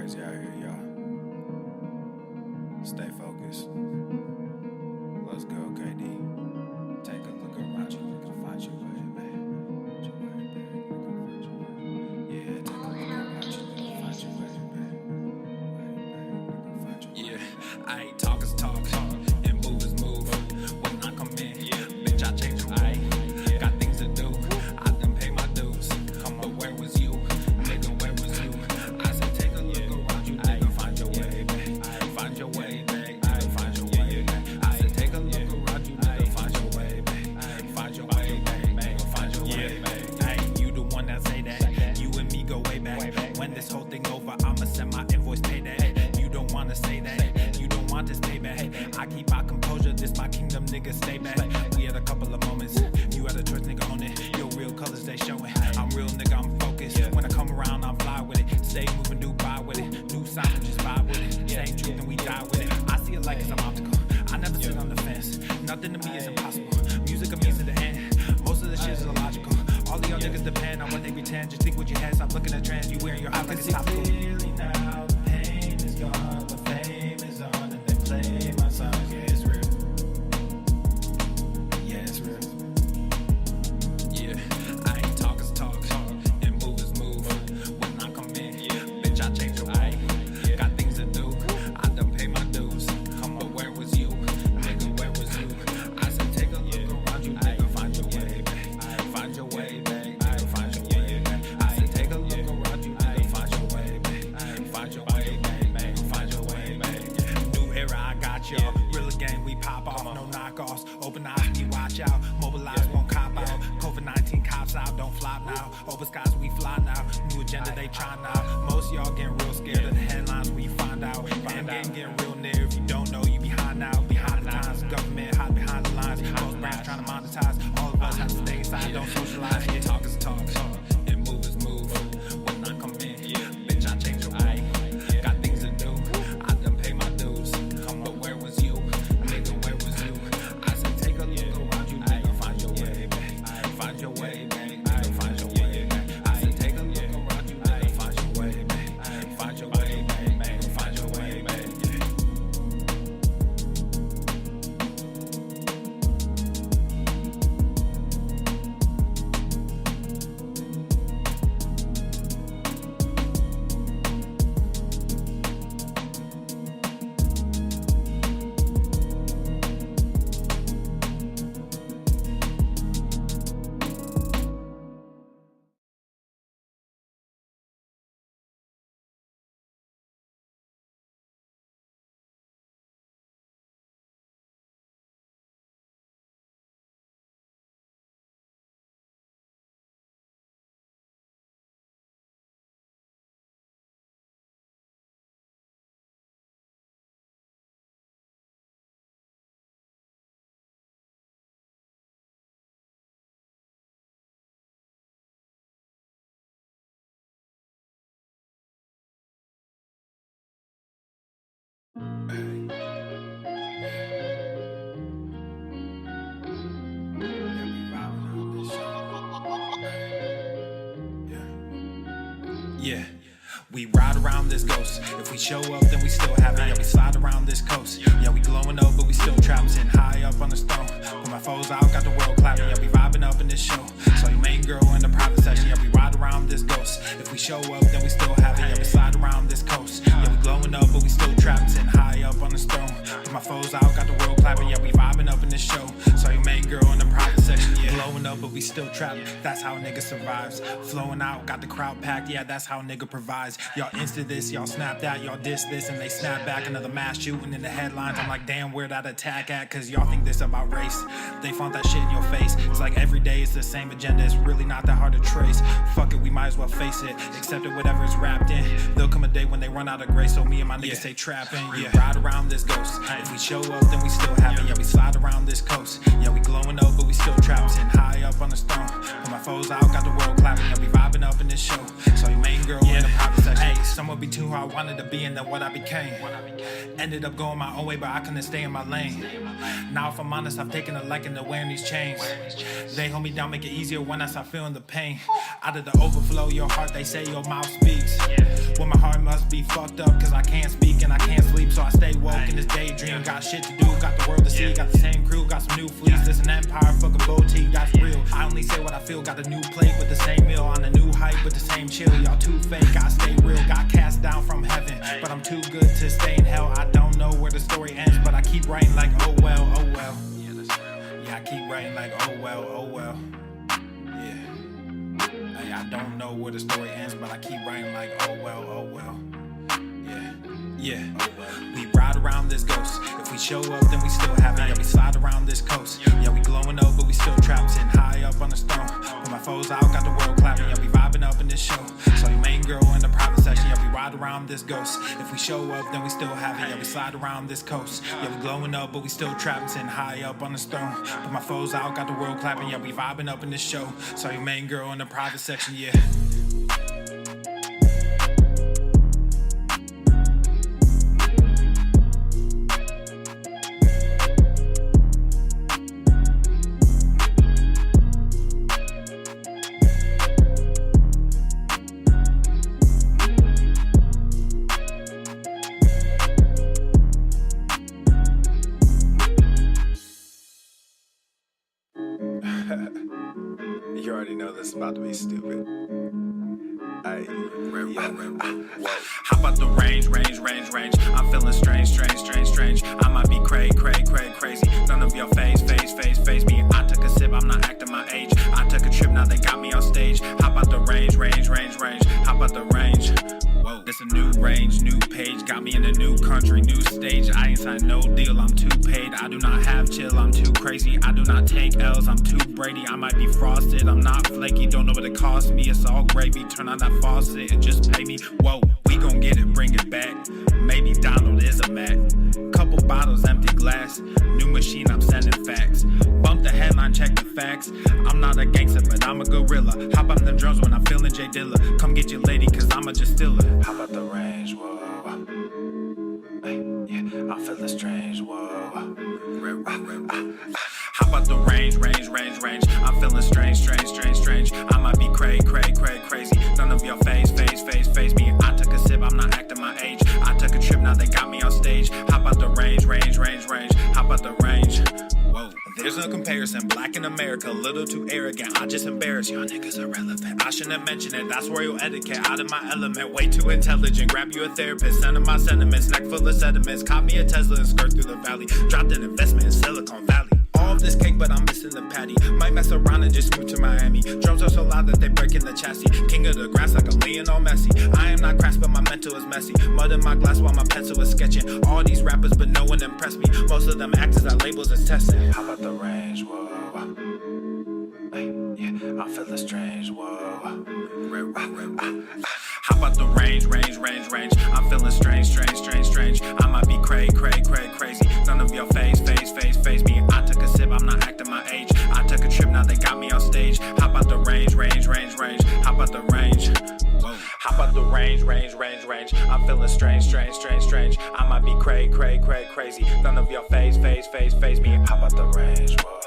crazy out here, y'all. Stay focused. Let's go, KD. Take a look around you, we can find your way, babe. Yeah, take a look around you, we can find your way, babe. Yeah, I ain't talk is talk, and move is move. When I come in, bitch, I change the rule. Got things to do, I done pay my dues. But where was you? Nigga, where was you? I said take a look around you, nigga, find your way, babe. Find your way, babe. Find your way, babe. I said take a look around you, nigga, find your way, babe. Find your way, babe. Find your way, babe. Hey, you the one that say that. You and me go way back. When this whole thing over, I'ma send my invoice payday. You don't wanna say that. You don't want this payback. I keep my composure, this my kingdom, nigga, stay back. We had a couple of moments, you had a choice, nigga, own it. Your real colors, they showing. I'm real, nigga, I'm focused. When I come around, I'm fly with it. Stay moving, do buy with it. New sound, just vibe with it. Same truth and we die with it. I see it like it's an obstacle. I never sit on the fence. Nothing to me is impossible. Music of means to the end. Most of the shit is illogical. All of y'all niggas depend on what they pretend. Just think with your head, stop looking at trends. You wearing your eyes like it's topical. Clearly now, the pain is gone, the fame is on, and they play my songs. Yeah, it's real. Yeah, it's real. Yeah, I ain't talk is talk, and move is move. When I come in, bitch, I change the rule. Got things to do, I done pay my dues. But where was you? Nigga, where was you? I said take a look around you, nigga, find your way, babe. Find your way, babe. Find your way, babe. I said take a look around you, nigga, find your way, babe. Find your way, babe. Find your way, babe. New era, I got y'all. Real gang, we pop off, no knockoffs. Open eyes, we watch out. Mobilize, won't cop out. COVID-19 cops out, don't flop now. Open skies, we fly now. New agenda, they try now. Most y'all getting real scared of the headlines when you find out. End game getting real near. If you don't know, you behind now. Behind the times, government hide behind the lines. Most brands trying to monetize. All of us have to stay inside, don't socialize. Yeah, talk is talk, and move is move. When I come in, bitch, I change the rule. Got things to do, I done pay my dues. But where was you? Nigga, where was you? I said take a look around you, nigga, find your way, babe. Find your way, babe. Find your way, babe. I said take a look around you, nigga, find your way, babe. Find your way, babe. Find your way, babe. Yeah, we ride around this ghost. If we show up, then we still have it. Yeah, we slide around this coast. Yeah, we glowing up, but we still trapped. Sitting high up on the stone. Put my foes out, got the world clapping. Yeah, we vibing up in this show. So your main girl in the private section. Yeah, we ride around this ghost. If we show up, then we still have it. Yeah, we slide around this coast. Yeah, we glowing up, but we still trapped. Sitting high up on the stone. Put my foes out, got the world clapping. Yeah, we vibing up in this show. So your main girl in the private section. Yeah, glowing up, but we still trapped. That's how a nigga survives. Flowing out, got the crowd packed. Yeah, that's how a nigga provides. Y'all insta this, y'all snap that, y'all diss this, and they snap back. Another mass shooting in the headlines. I'm like, damn, where that attack at? Cause y'all think this about race. They font that shit in your face. It's like every day it's the same agenda. It's really not that hard to trace. Fuck it, we might as well face it. Accept it, whatever it's wrapped in. There'll come a day when they run out of grace. So me and my niggas stay trapping. Yeah, ride around this ghost. If we show up, then we still have it. Yeah, we slide around this coast. Yeah, we glowing up, but we still trapped. Sitting high up on the stone. Put my foes out, got the world clapping. Yeah, we vibe vibing up in this show. So your main girl in the private section. Hey, somewhere between who I wanted to be and then what I became. Ended up going my own way, but I couldn't stay in my lane. Now if I'm honest, I've taken a liking to wearing these chains. They hold me down, make it easier when I start feeling the pain. Out of the overflow, your heart, they say your mouth speaks. Well, my heart must be fucked up, cause I can't speak and I can't sleep. So I stay woke in this daydream. Got shit to do, got the world to see. Got the same crew, got some new fleas. This an empire, fucking boutique, that's real. I only say what I feel, got a new plate with the same meal. On a new hype with the same chill. Y'all too fake, I stay real. Got cast down from heaven, but I'm too good to stay in hell. I don't know where the story ends, but I keep writing like oh well, oh well. Yeah, I keep writing like oh well, oh well. Yeah. Hey, I don't know where the story ends, but I keep writing like oh well, oh well. Yeah. We ride around this ghost. If we show up, then we still have it. Yeah, we slide around this coast. Yeah, we glowing up, but we still trapped. Sitting high up on the stone. When my foes out, got the world clapping. Yeah, we vibing up in this show. So your main girl in the private section. Yeah, we ride around this ghost. If we show up, then we still have it. Yeah, we slide around this coast. Yeah, we glowing up, but we still trapped. Sitting high up on the throne. But my foes out, got the world clapping. Yeah, we vibing up in this show. So your main girl in the private section. Yeah. You already know this is about to be stupid. How about the range? I'm feeling strange. I might be crazy. None of your phase me. I took a sip, I'm not acting my age. I took a trip, now they got me on stage. How about the range? How about the range? Whoa, this a new range, new page. Got me in a new country, new stage. I ain't signed no deal, I'm too paid. I do not have chill, I'm too crazy. I do not take L's, I'm too Brady. I might be frosted, I'm not flaky. Don't know what it cost me, it's all gravy. Turn on that faucet and just pay me. Whoa, we gon' get it, bring it back. Maybe Donald is a Mac. Couple bottles, empty glass. New machine, I'm sending facts. Bump the headline, check the facts. I'm not a gangster, but I'm a gorilla. Hop on the drums when I'm feeling J Dilla. Come get your lady, cause I'm a just stiller. How about the range? Whoa. Hey, yeah, I'm feeling strange. Whoa. How about the range? I'm feeling strange. I might be crazy. None of your phase me. I took a sip, I'm not acting my age. I took a trip, now they got me on stage. How about the range? How about the range? Whoa, there's no comparison. Black in America, a little too arrogant. I just embarrass y'all niggas irrelevant. I shouldn't mention it, that's royal etiquette. Out of my element, way too intelligent. Grab you a therapist, send him my sentiments. Neck full of sediments, caught me a Tesla and skirt through the valley. Dropped an investment in Silicon Valley. All of this cake, but I'm missing the patty. Might mess around and just move to Miami. Drums are so loud that they break in the chassis. King of the grass like a Lionel Messi. I am not crass, but my mental is messy. Mud in my glass while my pencil is sketching. All these rappers, but no one impressed me. Most of them actors that labels as testing. How about the range? Whoa. Hey, yeah, I'm feeling strange. Whoa. How about the range? I'm feeling strange. I might be crazy. None of your phase me. I took a sip, I'm not acting my age. I took a trip, now they got me on stage. How about the range? How about the range? Whoa. How about the range? I'm feeling strange. I might be crazy. None of your phase me. How about the range? Whoa.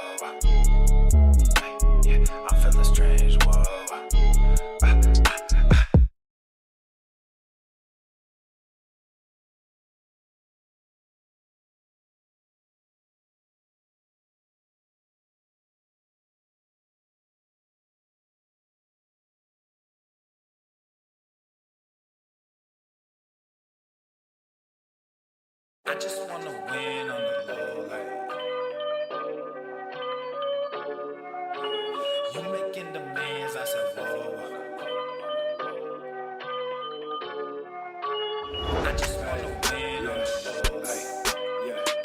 Hey, yeah, I'm feeling strange. Whoa. I just wanna win on the low, like you making demands, I said whoa. I just wanna win on the low, like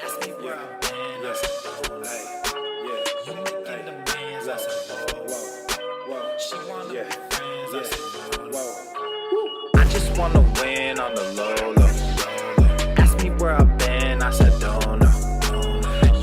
ask me where I've been, I said whoa. You making demands, I said whoa. She wanna be friends, I said whoa. I just wanna win on the low. Where I've been, I said don't know.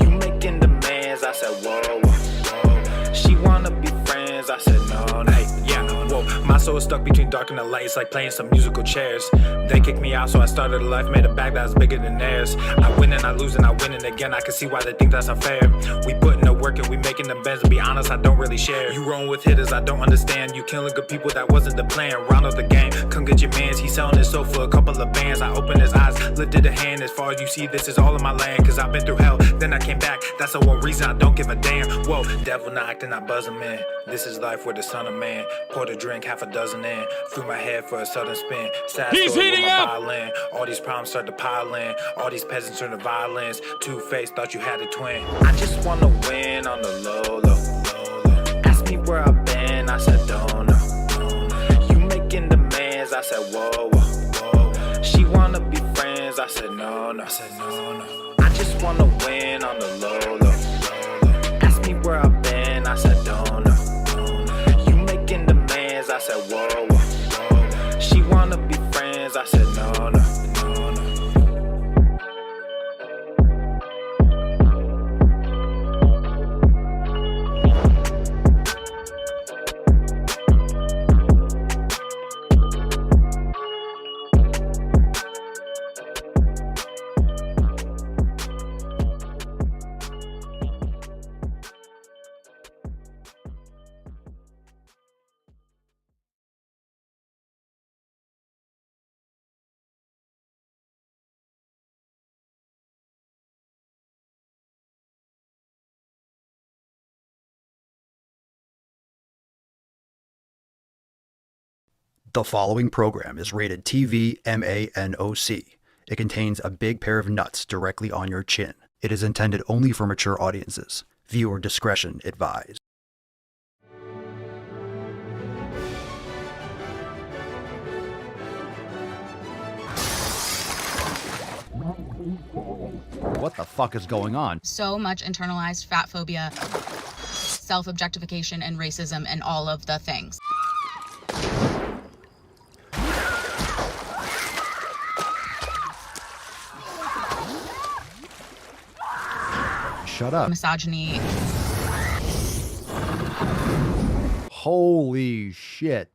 You making demands, I said whoa. She wanna be friends, I said no. Hey, yeah, whoa. Whoa, my soul is stuck between dark and the light. It's like playing some musical chairs. They kicked me out, so I started a life, made a bag that was bigger than theirs. I win and I lose and I win and again. I can see why they think that's unfair. We put in the work and we making them bends. To be honest, I don't really share. You rolling with hitters, I don't understand. You killing good people, that wasn't the plan. Round up the game, come get your mans. He's selling his soul for a couple of bands. I opened his eyes, lifted a hand. As far as you see, this is all in my land. Cause I've been through hell, then I came back. That's the one reason I don't give a damn. Whoa, devil knocked and I buzz him in. This is life with the son of man. Poured a drink, half a dozen in. Threw my head for a sudden spin. Sad He's story with heating my up! violin. All these problems start to pile in. All these peasants turn to violence. Two-faced, thought you had a twin. I just wanna win on the low, low. Ask me where I've been, I said don't know. You making demands, I said whoa, whoa. She wanna be friends, I said no, no. I just wanna win on the low, low. Ask me where I've been, I said don't know. You making demands, I said whoa, whoa. She wanna be friends, I said no, no. The following program is rated TV MANOC. It contains a big pair of nuts directly on your chin. It is intended only for mature audiences. Viewer discretion advised. What the fuck is going on? So much internalized fat phobia, self-objectification, and racism, and all of the things. Shut up. Misogyny. Holy shit.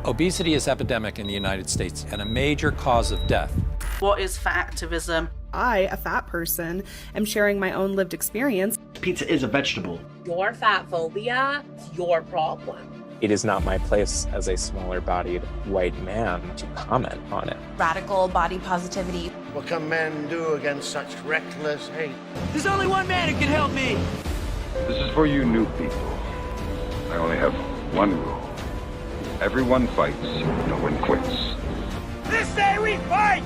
Obesity is epidemic in the United States and a major cause of death. What is fat activism? I, a fat person, am sharing my own lived experience. Pizza is a vegetable. Your fat phobia is your problem. It is not my place as a smaller bodied white man to comment on it. Radical body positivity. What can men do against such reckless hate? There's only one man who can help me. This is for you new people. I only have one rule. Everyone fights, no one quits. This day we fight!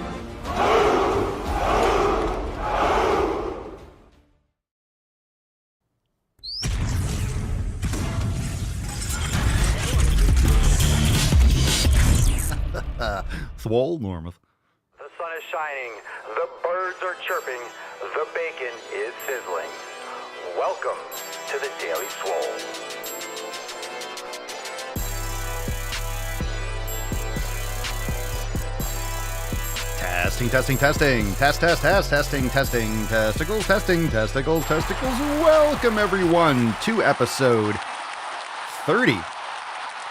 Swole, Normath. The sun is shining, the birds are chirping, the bacon is sizzling. Welcome to the Daily Swole. Testing. Testing. Testicles. Welcome, everyone, to episode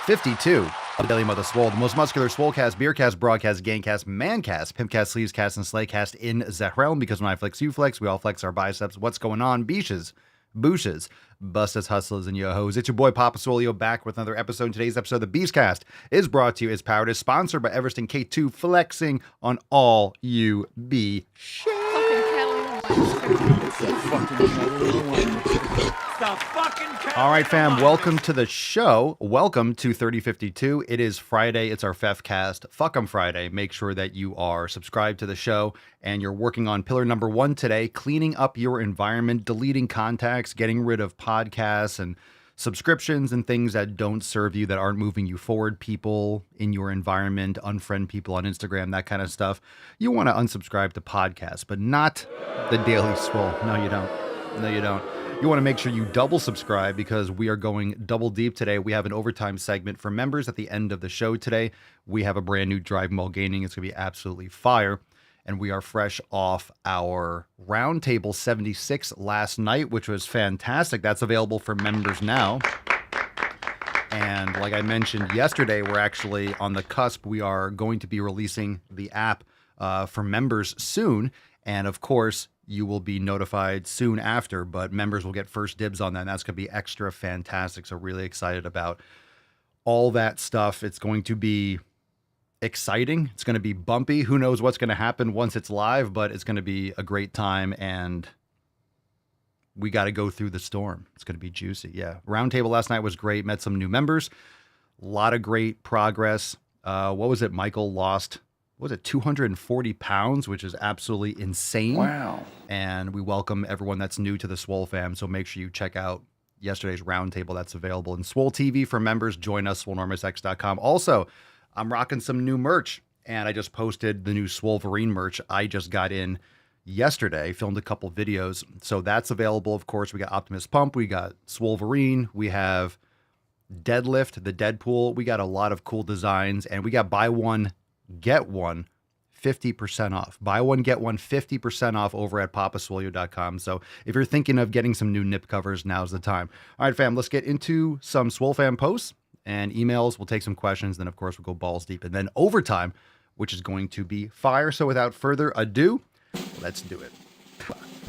52 of the Daily Mother Swole, the most muscular swolecast, beercast, broadcast, gangcast, mancast, pimpcast, sleevescast, and slaycast in the realm. Because when I flex, you flex. We all flex our biceps. What's going on, beaches, booshes, bustas, hustlers, and yo-hos? It's your boy Papa Swolio back with another episode. Today's episode of the Beastcast is brought to you, is powered, is sponsored by Everesting K2, flexing on all you be shit. All right, fam, welcome to the show. Welcome to 3052. It is Friday. It's our Fefcast. Fuck 'em Friday. Make sure that you are subscribed to the show and you're working on pillar number 1 today, cleaning up your environment, deleting contacts, getting rid of podcasts and subscriptions and things that don't serve you, that aren't moving you forward, people in your environment, unfriend people on Instagram, that kind of stuff. You want to unsubscribe to podcasts, but not the Daily Swole. No, you don't. You want to make sure you double subscribe because we are going double deep today. We have an overtime segment for members at the end of the show today. We have a brand new Driving While Gaining. It's going to be absolutely fire. And we are fresh off our Roundtable 76 last night, which was fantastic. That's available for members now. And like I mentioned yesterday, we're actually on the cusp. We are going to be releasing the app for members soon. And of course, you will be notified soon after, but members will get first dibs on that. And that's going to be extra fantastic. So really excited about all that stuff. It's going to be exciting. It's going to be bumpy. Who knows what's going to happen once it's live, but it's going to be a great time. And we got to go through the storm. It's going to be juicy. Yeah. Roundtable last night was great. Met some new members. A lot of great progress. What was it? Michael lost, what was it, 240 pounds, which is absolutely insane. Wow. And we welcome everyone that's new to the Swole fam. So make sure you check out yesterday's roundtable. That's available in Swole TV for members. Join us, swolenormousx.com. Also, I'm rocking some new merch, and I just posted the new Swoleverine merch. I just got in yesterday, filmed a couple videos. So that's available. Of course, we got Optimus Pump, we got Swoleverine, we have Deadlift, the Deadpool. We got a lot of cool designs, and we got buy one, get one, 50% off. Buy one, get one, 50% off over at papaswolio.com. So if you're thinking of getting some new nip covers, now's the time. All right, fam, let's get into some Swole fam posts and emails. We'll take some questions. Then, of course, we'll go balls deep. And then overtime, which is going to be fire. So without further ado, let's do it.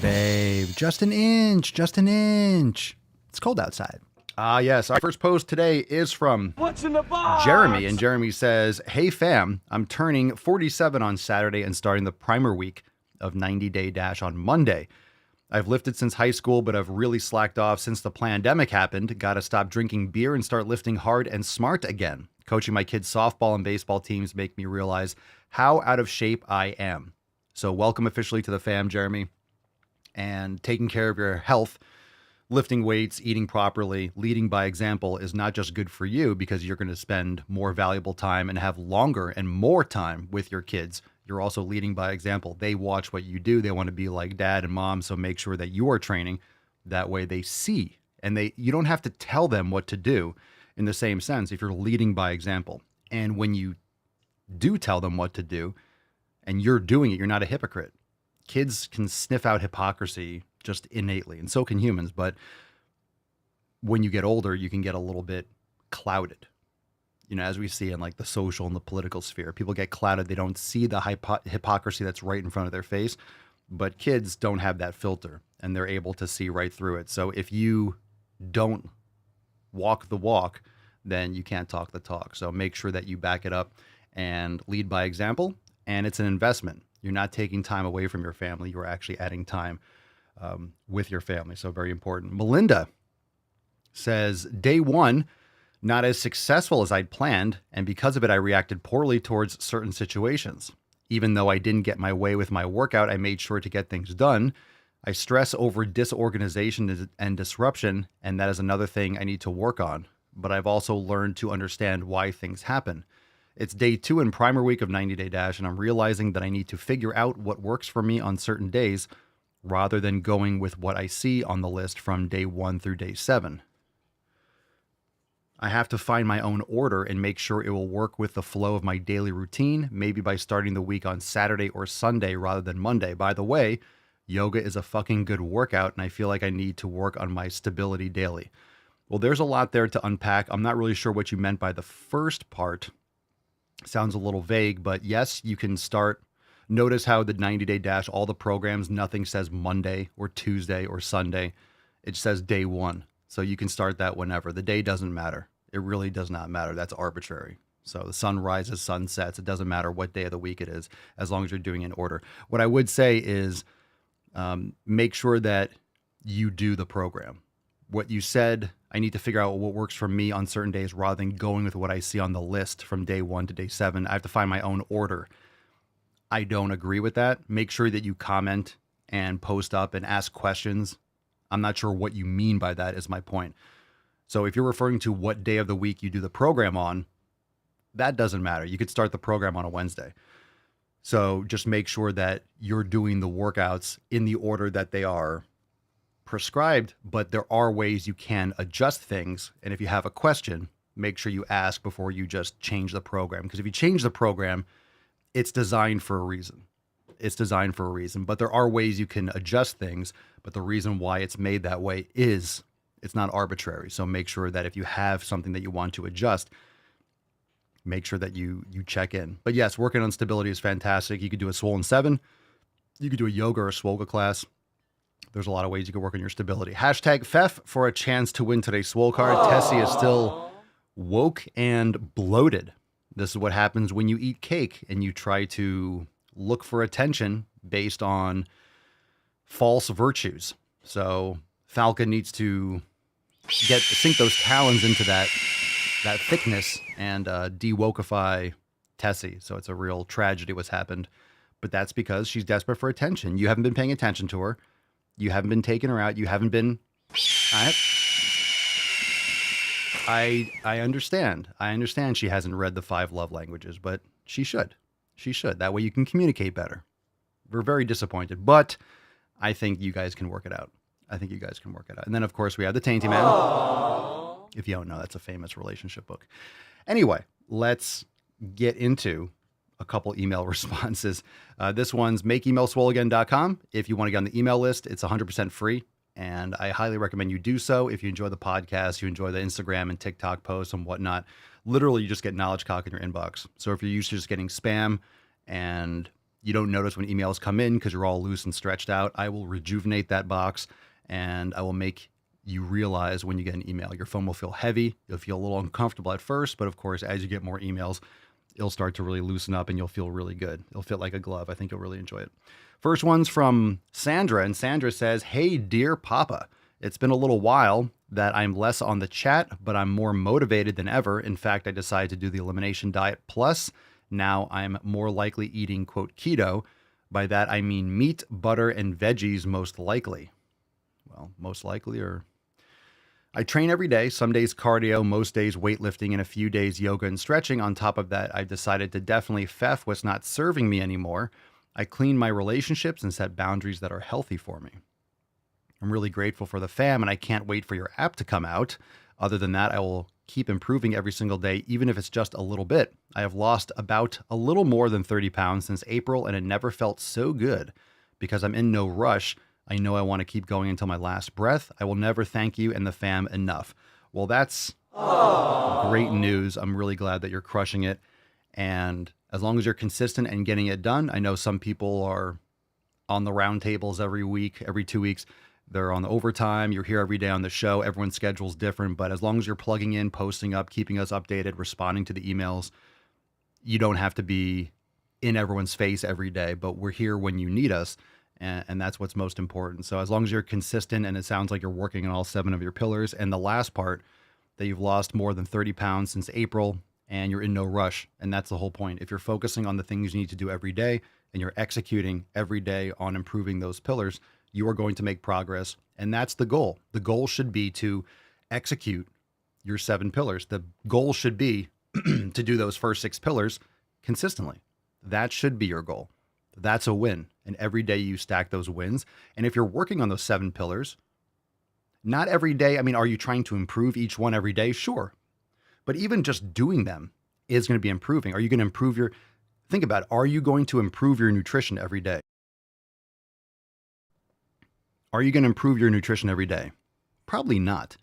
Babe, just an inch, just an inch. It's cold outside. Yes, our first post today is from What's in the box? Jeremy. And Jeremy says, hey, fam, I'm turning 47 on Saturday and starting the primer week of 90 Day Dash on Monday. I've lifted since high school, but I've really slacked off since the pandemic happened. Got to stop drinking beer and start lifting hard and smart again. Coaching my kids' softball and baseball teams make me realize how out of shape I am. So welcome officially to the fam, Jeremy. And taking care of your health, lifting weights, eating properly, leading by example is not just good for you because you're going to spend more valuable time and have longer and more time with your kids. You're also leading by example. They watch what you do. They want to be like dad and mom. So make sure that you are training. That way they see, and you don't have to tell them what to do in the same sense if you're leading by example. And when you do tell them what to do and you're doing it, you're not a hypocrite. Kids can sniff out hypocrisy just innately, and so can humans. But when you get older, you can get a little bit clouded. You know, as we see in like the social and the political sphere, people get clouded. They don't see the hypocrisy that's right in front of their face. But kids don't have that filter, and they're able to see right through it. So if you don't walk the walk, then you can't talk the talk. So make sure that you back it up and lead by example. And it's an investment. You're not taking time away from your family. You're actually adding time with your family. So very important. Melinda says, day one, not as successful as I'd planned. And because of it, I reacted poorly towards certain situations. Even though I didn't get my way with my workout, I made sure to get things done. I stress over disorganization and disruption, and that is another thing I need to work on. But I've also learned to understand why things happen. It's day 2 in primer week of 90 Day Dash, and I'm realizing that I need to figure out what works for me on certain days rather than going with what I see on the list from day 1 through day 7. I have to find my own order and make sure it will work with the flow of my daily routine, maybe by starting the week on Saturday or Sunday rather than Monday. By the way, yoga is a fucking good workout, and I feel like I need to work on my stability daily. Well, there's a lot there to unpack. I'm not really sure what you meant by the first part. Sounds a little vague, but yes, you can start. Notice how the 90 Day Dash, all the programs, nothing says Monday or Tuesday or Sunday. It says day 1. So you can start that whenever. The day doesn't matter. It really does not matter. That's arbitrary. So the sun rises, sun sets. It doesn't matter what day of the week it is, as long as you're doing it in order. What I would say is make sure that you do the program. What you said, I need to figure out what works for me on certain days rather than going with what I see on the list from day 1 to day 7. I have to find my own order. I don't agree with that. Make sure that you comment and post up and ask questions. I'm not sure what you mean by that is my point. So if you're referring to what day of the week you do the program on, that doesn't matter. You could start the program on a Wednesday. So just make sure that you're doing the workouts in the order that they are prescribed, but there are ways you can adjust things. And if you have a question, make sure you ask before you just change the program. Because if you change the program, it's designed for a reason. It's designed for a reason, but there are ways you can adjust things. But the reason why it's made that way is It's not arbitrary. So make sure that if you have something that you want to adjust, make sure that you check in. But yes, working on stability is fantastic. You could do a Swollen 7. You could do a yoga or a Swoga class. There's a lot of ways you can work on your stability. Hashtag Fef for a chance to win today's Swole card. Tessie is still woke and bloated. This is what happens when you eat cake and you try to look for attention based on false virtues. So Falcon needs to sink those talons into that thickness and de-wokify Tessie. So it's a real tragedy what's happened. But that's because she's desperate for attention. You haven't been paying attention to her. You haven't been taking her out. You haven't been... I understand. I understand she hasn't read the 5 love languages, but she should. She should. That way you can communicate better. We're very disappointed, but I think you guys can work it out. And then, of course, we have the Tainty Man. Aww. If you don't know, that's a famous relationship book. Anyway, let's get into a couple email responses. This one's makeemailswoleagain.com. If you want to get on the email list, it's 100% free. And I highly recommend you do so. If you enjoy the podcast, you enjoy the Instagram and TikTok posts and whatnot, literally you just get knowledge cock in your inbox. So if you're used to just getting spam and you don't notice when emails come in because you're all loose and stretched out, I will rejuvenate that box and I will make you realize when you get an email. Your phone will feel heavy. You'll feel a little uncomfortable at first, but of course, as you get more emails, it'll start to really loosen up and you'll feel really good. It'll fit like a glove. I think you'll really enjoy it. First one's from Sandra, and Sandra says, "Hey, dear Papa, it's been a little while that I'm less on the chat, but I'm more motivated than ever. In fact, I decided to do the elimination diet plus. Now I'm more likely eating, quote, keto. By that, I mean meat, butter, and veggies most likely." Well, most likely, or... I train every day, some days cardio, most days weightlifting, and a few days yoga and stretching. On top of that, I've decided to definitely Fef what's not serving me anymore. I clean my relationships and set boundaries that are healthy for me. I'm really grateful for the fam, and I can't wait for your app to come out. Other than that, I will keep improving every single day, even if it's just a little bit. I have lost about a little more than 30 pounds since April, and it never felt so good. Because I'm in no rush, I know I want to keep going until my last breath. I will never thank you and the fam enough. Well, that's great news. I'm really glad that you're crushing it. And as long as you're consistent and getting it done, I know some people are on the round tables every week, every 2 weeks. They're on the overtime. You're here every day on the show. Everyone's schedule's different. But as long as you're plugging in, posting up, keeping us updated, responding to the emails, you don't have to be in everyone's face every day. But we're here when you need us. And that's what's most important. So as long as you're consistent, and it sounds like you're working on all 7 of your pillars, and the last part, that you've lost more than 30 pounds since April, and you're in no rush. And that's the whole point. If you're focusing on the things you need to do every day, and you're executing every day on improving those pillars, you are going to make progress. And that's the goal. The goal should be to execute your 7 pillars. The goal should be to do those first 6 pillars consistently. That should be your goal. That's a win. And every day you stack those wins. And if you're working on those 7 pillars, not every day, I mean, are you trying to improve each one every day? Sure. But even just doing them is going to be improving. Are you going to improve think about it. Are you going to improve your nutrition every day? Are you going to improve your nutrition every day? Probably not.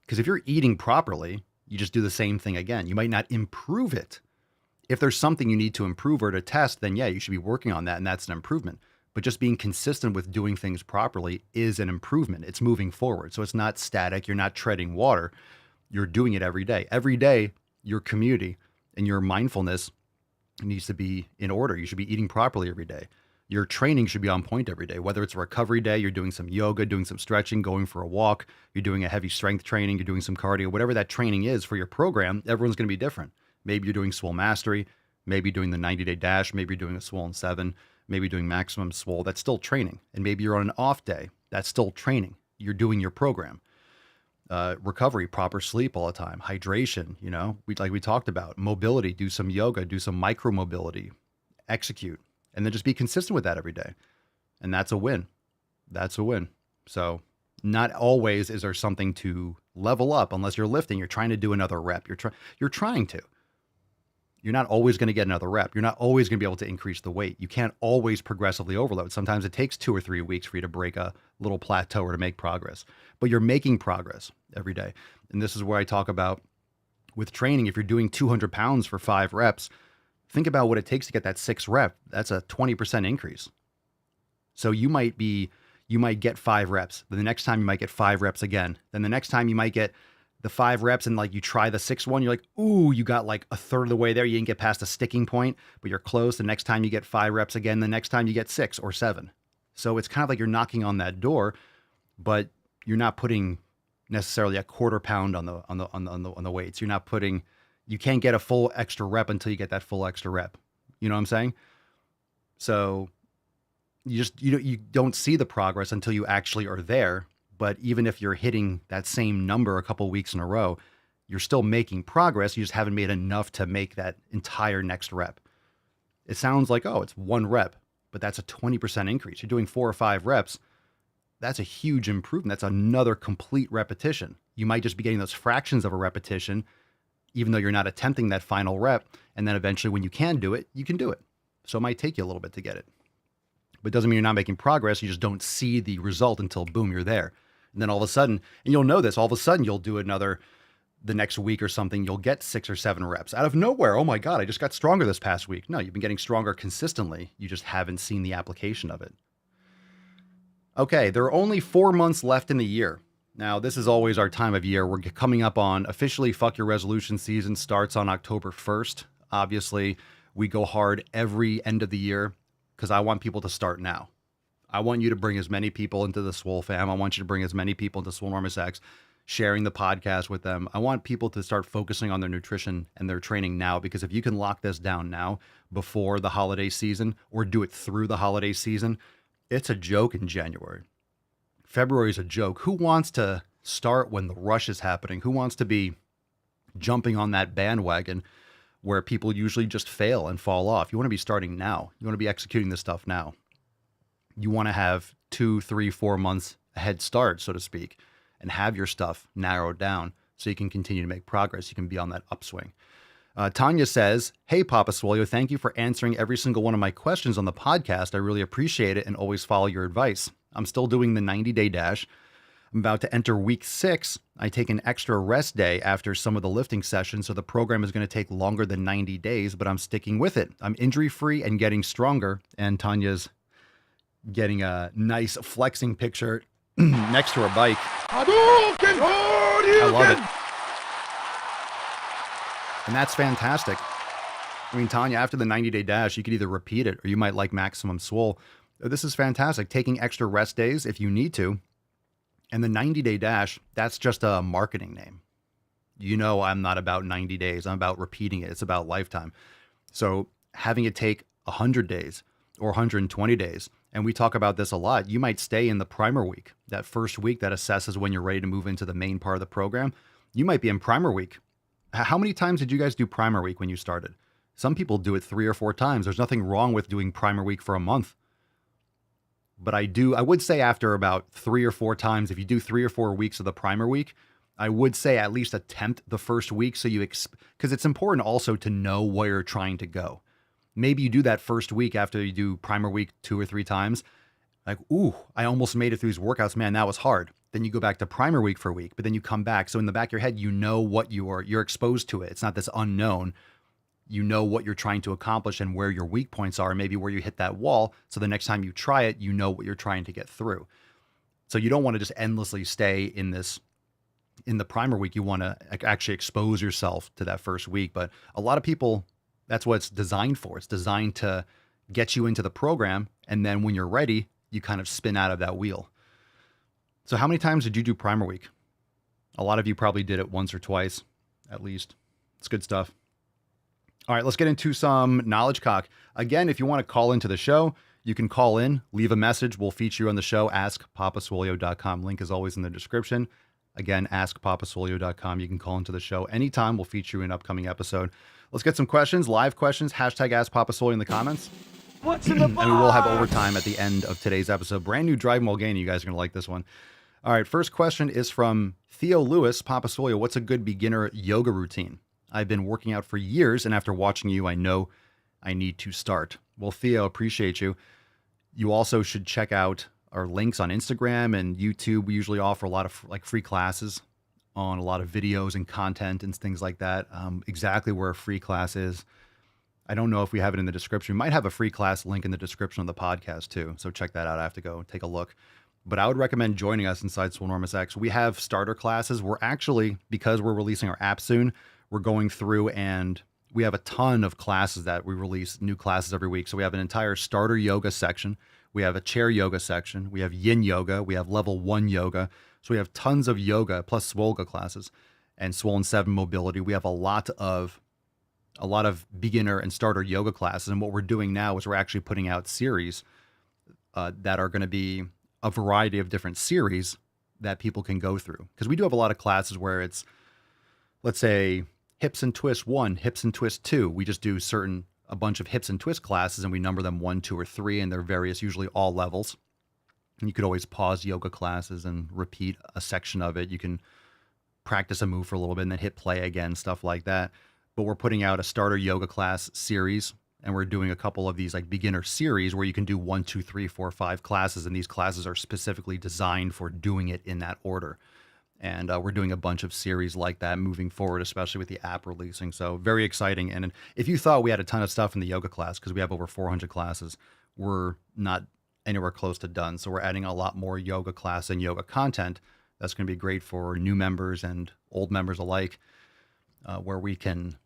Because if you're eating properly, you just do the same thing again. You might not improve it. If there's something you need to improve or to test, then yeah, you should be working on that, and that's an improvement. But just being consistent with doing things properly is an improvement. It's moving forward. So it's not static. You're not treading water. You're doing it every day. Every day, your community and your mindfulness needs to be in order. You should be eating properly every day. Your training should be on point every day. Whether it's a recovery day, you're doing some yoga, doing some stretching, going for a walk, you're doing a heavy strength training, you're doing some cardio, whatever that training is for your program, everyone's going to be different. Maybe you're doing Swole Mastery, maybe you're doing the 90-day dash, maybe you're doing a Swollen 7, maybe you're doing Maximum Swole. That's still training. And maybe you're on an off day. That's still training. You're doing your program. Recovery, proper sleep all the time, hydration, like we talked about, mobility, do some yoga, do some micro mobility, execute, and then just be consistent with that every day. And that's a win. That's a win. So not always is there something to level up unless you're lifting. You're trying to do another rep. You're trying to. You're not always going to get another rep. You're not always going to be able to increase the weight. You can't always progressively overload. Sometimes it takes 2 or 3 weeks for you to break a little plateau or to make progress, but you're making progress every day. And this is where I talk about with training. If you're doing 200 pounds for 5 reps, think about what it takes to get that 6th rep. That's a 20% increase. So you might get 5 reps, but the next time you might get 5 reps again. Then the next time you might get the 5 reps and like you try the 6th one, you're like, ooh, you got like a third of the way there. You didn't get past the sticking point, but you're close. The next time you get 5 reps again, the next time you get 6 or 7. So it's kind of like you're knocking on that door, but you're not putting necessarily a quarter pound on the weights. You can't get a full extra rep until you get that full extra rep. You know what I'm saying? So you don't see the progress until you actually are there. But even if you're hitting that same number a couple weeks in a row, you're still making progress. You just haven't made enough to make that entire next rep. It sounds like, oh, it's 1 rep, but that's a 20% increase. You're doing 4 or 5 reps. That's a huge improvement. That's another complete repetition. You might just be getting those fractions of a repetition, even though you're not attempting that final rep. And then eventually when you can do it, you can do it. So it might take you a little bit to get it. But it doesn't mean you're not making progress. You just don't see the result until boom, you're there. And then all of a sudden, and you'll know this, all of a sudden you'll do the next week or something, you'll get 6 or 7 reps out of nowhere. Oh my God, I just got stronger this past week. No, you've been getting stronger consistently. You just haven't seen the application of it. Okay, there are only 4 months left in the year. Now, this is always our time of year. We're coming up on officially Fuck Your Resolution season starts on October 1st. Obviously, we go hard every end of the year because I want people to start now. I want you to bring as many people into the Swole fam. I want you to bring as many people into Swolenormous X, sharing the podcast with them. I want people to start focusing on their nutrition and their training now, because if you can lock this down now before the holiday season or do it through the holiday season, it's a joke in January. February is a joke. Who wants to start when the rush is happening? Who wants to be jumping on that bandwagon where people usually just fail and fall off? You want to be starting now. You want to be executing this stuff now. You want to have 2, 3, 4 months a head start, so to speak, and have your stuff narrowed down so you can continue to make progress. You can be on that upswing. Tanya says, hey, Papa Swolio, thank you for answering every single one of my questions on the podcast. I really appreciate it and always follow your advice. I'm still doing the 90-day dash. I'm about to enter week 6. I take an extra rest day after some of the lifting sessions, so the program is going to take longer than 90 days, but I'm sticking with it. I'm injury-free and getting stronger, and Tanya's getting a nice flexing picture next to her bike. I love it. And that's fantastic. I mean, Tanya, after the 90-day dash, you could either repeat it or you might like Maximum Swole. This is fantastic. Taking extra rest days if you need to. And the 90-day dash, that's just a marketing name. You know, I'm not about 90 days. I'm about repeating it. It's about lifetime. So having it take 100 days or 120 days, and we talk about this a lot, you might stay in the primer week, that first week that assesses when you're ready to move into the main part of the program. You might be in primer week. How many times did you guys do primer week when you started? Some people do it 3 or 4 times. There's nothing wrong with doing primer week for a month. But I would say after about 3 or 4 times, if you do 3 or 4 weeks of the primer week, I would say at least attempt the first week, so because it's important also to know where you're trying to go. Maybe you do that first week after you do primer week 2 or 3 times. Like, ooh, I almost made it through these workouts. Man, that was hard. Then you go back to primer week for a week, but then you come back. So in the back of your head, you know what you're exposed to it. It's not this unknown. You know what you're trying to accomplish and where your weak points are, and maybe where you hit that wall. So the next time you try it, you know what you're trying to get through. So you don't want to just endlessly stay in the primer week. You want to actually expose yourself to that first week. But a lot of people, that's what it's designed for. It's designed to get you into the program. And then when you're ready, you kind of spin out of that wheel. So how many times did you do primer week? A lot of you probably did it once or twice, at least. It's good stuff. All right, let's get into some knowledge cock. Again, if you want to call into the show, you can call in, leave a message. We'll feature you on the show. AskPapaswolio.com. Link is always in the description. Again, AskPapaswolio.com. You can call into the show anytime. We'll feature you in an upcoming episode. Let's get some questions, live questions. Hashtag AskPapaswolio in the comments. What's in the box? And we will have overtime at the end of today's episode. Brand new Drive Mulgany. You guys are going to like this one. All right, first question is from Theo Lewis. Papa Swolio, what's a good beginner yoga routine? I've been working out for years, and after watching you, I know I need to start. Well, Theo, appreciate you. You also should check out our links on Instagram and YouTube. We usually offer a lot of like free classes on a lot of videos and content and things like that. Exactly where a free class is, I don't know if we have it in the description. We might have a free class link in the description of the podcast too. So check that out. I have to go take a look. But I would recommend joining us inside Swolenormous X. We have starter classes. We're actually, because we're releasing our app soon, we're going through and we have a ton of classes that we release, new classes every week. So we have an entire starter yoga section. We have a chair yoga section. We have yin yoga. We have level 1 yoga. So we have tons of yoga plus Swolga classes and Swollen 7 mobility. We have a lot of beginner and starter yoga classes. And what we're doing now is we're actually putting out series that are going to be a variety of different series that people can go through. Because we do have a lot of classes where it's, let's say, hips and twist 1, hips and twist 2. We just do a bunch of hips and twist classes and we number them 1, 2, or 3, and they're various, usually all levels. And you could always pause yoga classes and repeat a section of it. You can practice a move for a little bit and then hit play again, stuff like that. But we're putting out a starter yoga class series, and we're doing a couple of these like beginner series where you can do 1, 2, 3, 4, 5 classes. And these classes are specifically designed for doing it in that order. And we're doing a bunch of series like that moving forward, especially with the app releasing. So very exciting. And if you thought we had a ton of stuff in the yoga class, because we have over 400 classes, we're not anywhere close to done. So we're adding a lot more yoga class and yoga content. That's going to be great for new members and old members alike, where we can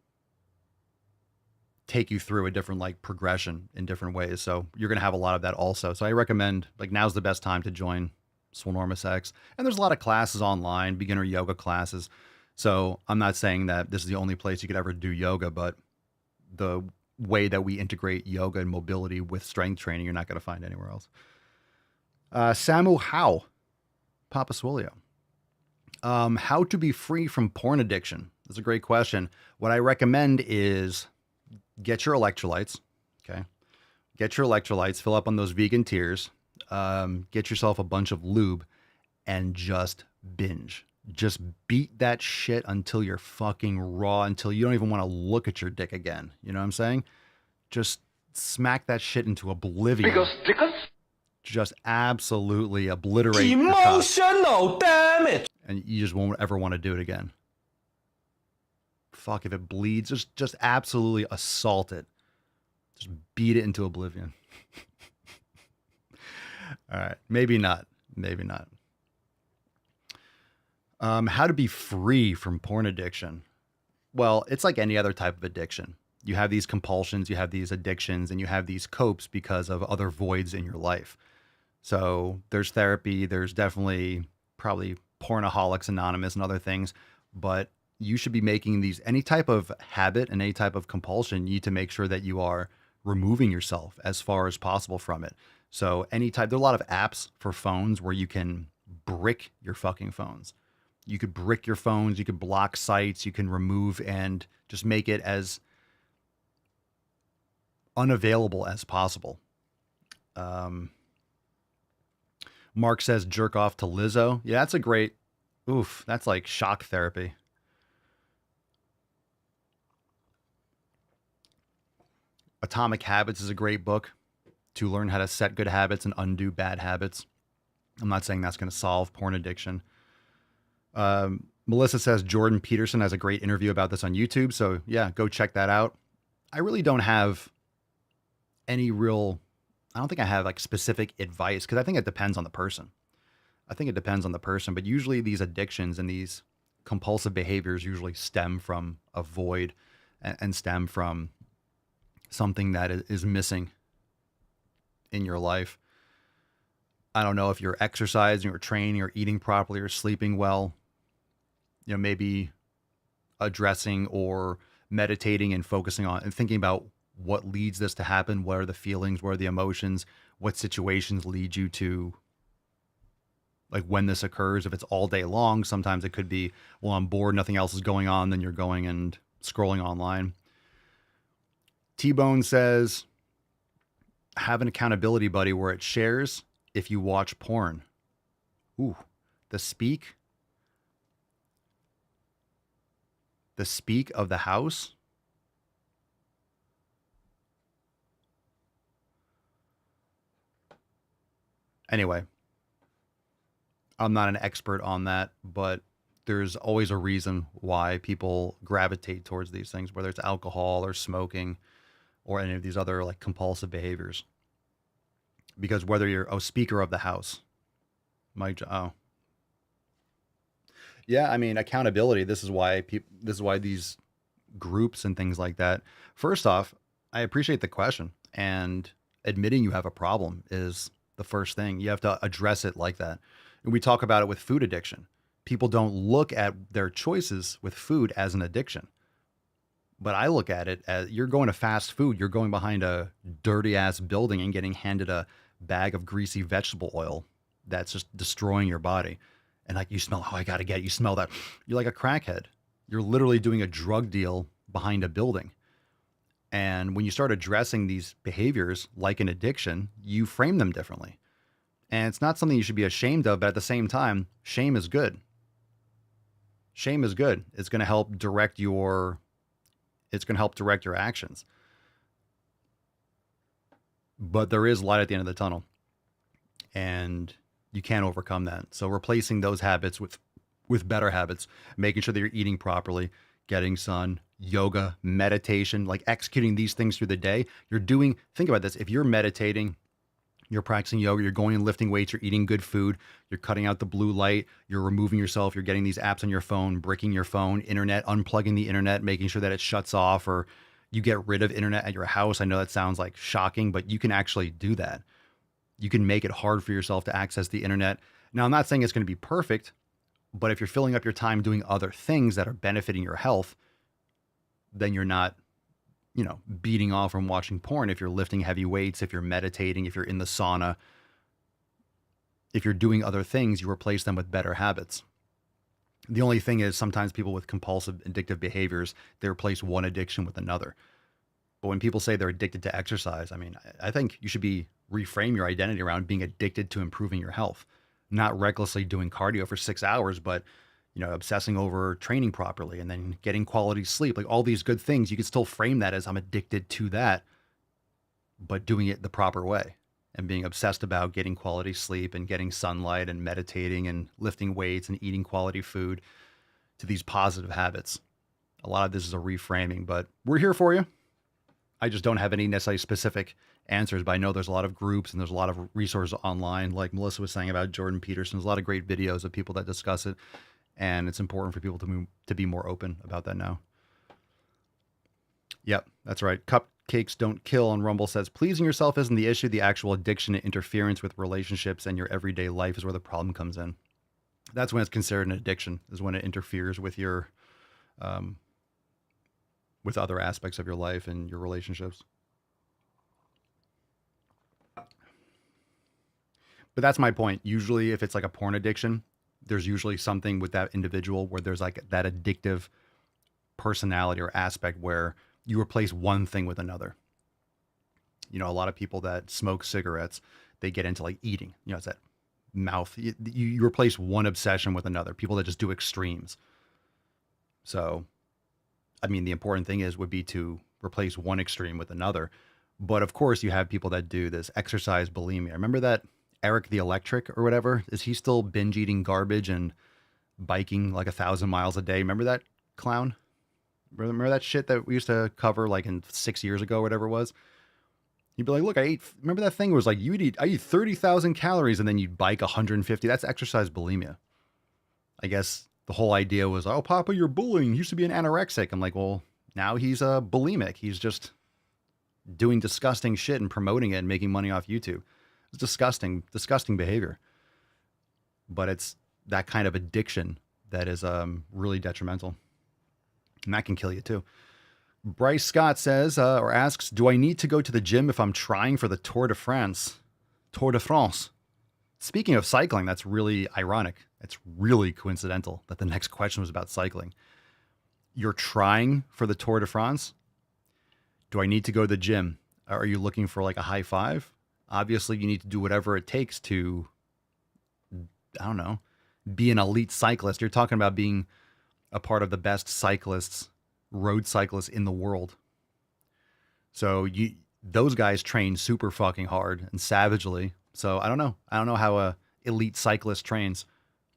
take you through a different like progression in different ways. So you're going to have a lot of that also. So I recommend, like, now's the best time to join Swolenormous X. And there's a lot of classes online, beginner yoga classes. So I'm not saying that this is the only place you could ever do yoga, but the way that we integrate yoga and mobility with strength training, you're not going to find anywhere else. Samu How, Papa Swolio. How to be free from porn addiction. That's a great question. What I recommend is get your electrolytes. Okay. Get your electrolytes, fill up on those vegan tears, get yourself a bunch of lube and just binge. Just beat that shit until you're fucking raw, until you don't even want to look at your dick again. You know what I'm saying? Just smack that shit into oblivion. Just absolutely obliterate emotional damage. And you just won't ever want to do it again. Fuck, if it bleeds, just absolutely assault it. Just beat it into oblivion. All right. Maybe not. Maybe not. How to be free from porn addiction. Well, it's like any other type of addiction. You have these compulsions, you have these addictions, and you have these copes because of other voids in your life. So there's therapy. There's definitely probably Pornaholics Anonymous and other things, but you should be making these, any type of habit and any type of compulsion, you need to make sure that you are removing yourself as far as possible from it. So there are a lot of apps for phones where you can brick your fucking phones. You could brick your phones, you could block sites, you can remove and just make it as unavailable as possible. Mark says jerk off to Lizzo. Yeah, that's a great, that's like shock therapy. Atomic Habits is a great book to learn how to set good habits and undo bad habits. I'm not saying that's going to solve porn addiction. Melissa says Jordan Peterson has a great interview about this on YouTube. So yeah, go check that out. I really don't have I don't think I have like specific advice, because I think it depends on the person. But usually these addictions and these compulsive behaviors usually stem from a void and stem from something that is missing in your life. I don't know if you're exercising or training or eating properly or sleeping well, maybe addressing or meditating and focusing on and thinking about what leads this to happen. What are the feelings? What are the emotions? What situations lead you to, like, when this occurs? If it's all day long, sometimes it could be, well, I'm bored, nothing else is going on. Then you're going and scrolling online. T-Bone says, have an accountability buddy where it shares if you watch porn. Ooh, the Speak. The speak of the house. Anyway, I'm not an expert on that, but there's always a reason why people gravitate towards these things, whether it's alcohol or smoking or any of these other like compulsive behaviors. Because whether you're a speaker of the house, yeah, I mean accountability. This is why these groups and things like that. First off, I appreciate the question, and admitting you have a problem is the first thing. You have to address it like that. And we talk about it with food addiction. People don't look at their choices with food as an addiction. But I look at it as you're going to fast food, you're going behind a dirty ass building and getting handed a bag of greasy vegetable oil that's just destroying your body. And like you smell, oh, I got to get it. You smell that. You're like a crackhead. You're literally doing a drug deal behind a building. And when you start addressing these behaviors like an addiction, you frame them differently. And it's not something you should be ashamed of, but at the same time, shame is good. Shame is good. It's going to help direct your actions. But there is light at the end of the tunnel. And you can't overcome that. So replacing those habits with better habits, making sure that you're eating properly, getting sun, yoga, meditation, like executing these things through the day. Think about this. If you're meditating, you're practicing yoga, you're going and lifting weights, you're eating good food, you're cutting out the blue light, you're removing yourself, you're getting these apps on your phone, bricking your phone, internet, unplugging the internet, making sure that it shuts off, or you get rid of internet at your house. I know that sounds like shocking, but you can actually do that. You can make it hard for yourself to access the internet. Now, I'm not saying it's going to be perfect, but if you're filling up your time doing other things that are benefiting your health, then you're not, beating off from watching porn. If you're lifting heavy weights, if you're meditating, if you're in the sauna, if you're doing other things, you replace them with better habits. The only thing is sometimes people with compulsive addictive behaviors, they replace one addiction with another. But when people say they're addicted to exercise, I mean, I think you should reframe your identity around being addicted to improving your health, not recklessly doing cardio for 6 hours, but obsessing over training properly and then getting quality sleep, like all these good things. You can still frame that as I'm addicted to that, but doing it the proper way and being obsessed about getting quality sleep and getting sunlight and meditating and lifting weights and eating quality food to these positive habits. A lot of this is a reframing, but we're here for you. I just don't have any necessarily specific answers, but I know there's a lot of groups and there's a lot of resources online. Like Melissa was saying about Jordan Peterson, there's a lot of great videos of people that discuss it. And it's important for people to be more open about that now. Yep, that's right. Cupcakes don't kill on Rumble says, pleasing yourself isn't the issue. The actual addiction and interference with relationships and your everyday life is where the problem comes in. That's when it's considered an addiction, is when it interferes with your, with other aspects of your life and your relationships. But that's my point. Usually if it's like a porn addiction, there's usually something with that individual where there's like that addictive personality or aspect where you replace one thing with another. A lot of people that smoke cigarettes, they get into like eating, it's that mouth. You replace one obsession with another. People that just do extremes. So, I mean, the important thing would be to replace one extreme with another. But of course you have people that do this exercise bulimia. Remember that Eric the Electric or whatever? Is he still binge eating garbage and biking like 1,000 miles a day? Remember that clown? Remember that shit that we used to cover like 6 years ago, whatever it was? He'd be like, look, remember that thing was like, I eat 30,000 calories and then you'd bike 150. That's exercise bulimia. I guess the whole idea was, oh, Papa, you're bullying. He used to be an anorexic. I'm like, well, now he's a bulimic. He's just doing disgusting shit and promoting it and making money off YouTube. It's disgusting behavior. But it's that kind of addiction that is really detrimental. And that can kill you too. Bryce Scott says, or asks, do I need to go to the gym if I'm trying for the Tour de France? Speaking of cycling, that's really ironic. It's really coincidental that the next question was about cycling. You're trying for the Tour de France? Do I need to go to the gym? Are you looking for like a high five? Obviously, you need to do whatever it takes to, I don't know, be an elite cyclist. You're talking about being a part of the best road cyclists in the world. So those guys train super fucking hard and savagely. So I don't know. I don't know how a elite cyclist trains.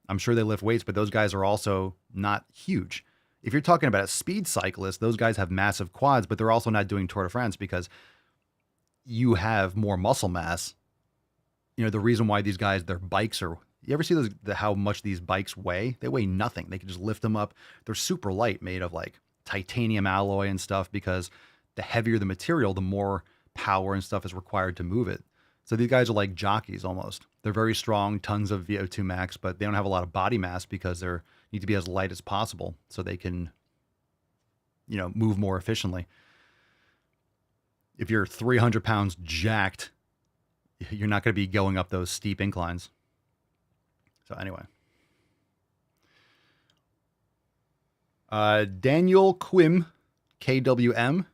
I'm sure they lift weights, but those guys are also not huge. If you're talking about a speed cyclist, those guys have massive quads, but they're also not doing Tour de France because you have more muscle mass. You know, the reason why these guys, their bikes are, you ever see how much these bikes weigh? They weigh nothing. They can just lift them up. They're super light, made of like titanium alloy and stuff, because the heavier the material, the more power and stuff is required to move it. So these guys are like jockeys almost. They're very strong, tons of VO2 max, but they don't have a lot of body mass because they need to be as light as possible so they can, you know, move more efficiently. If you're 300 pounds jacked, you're not going to be going up those steep inclines. So anyway. Daniel Quim, KWM.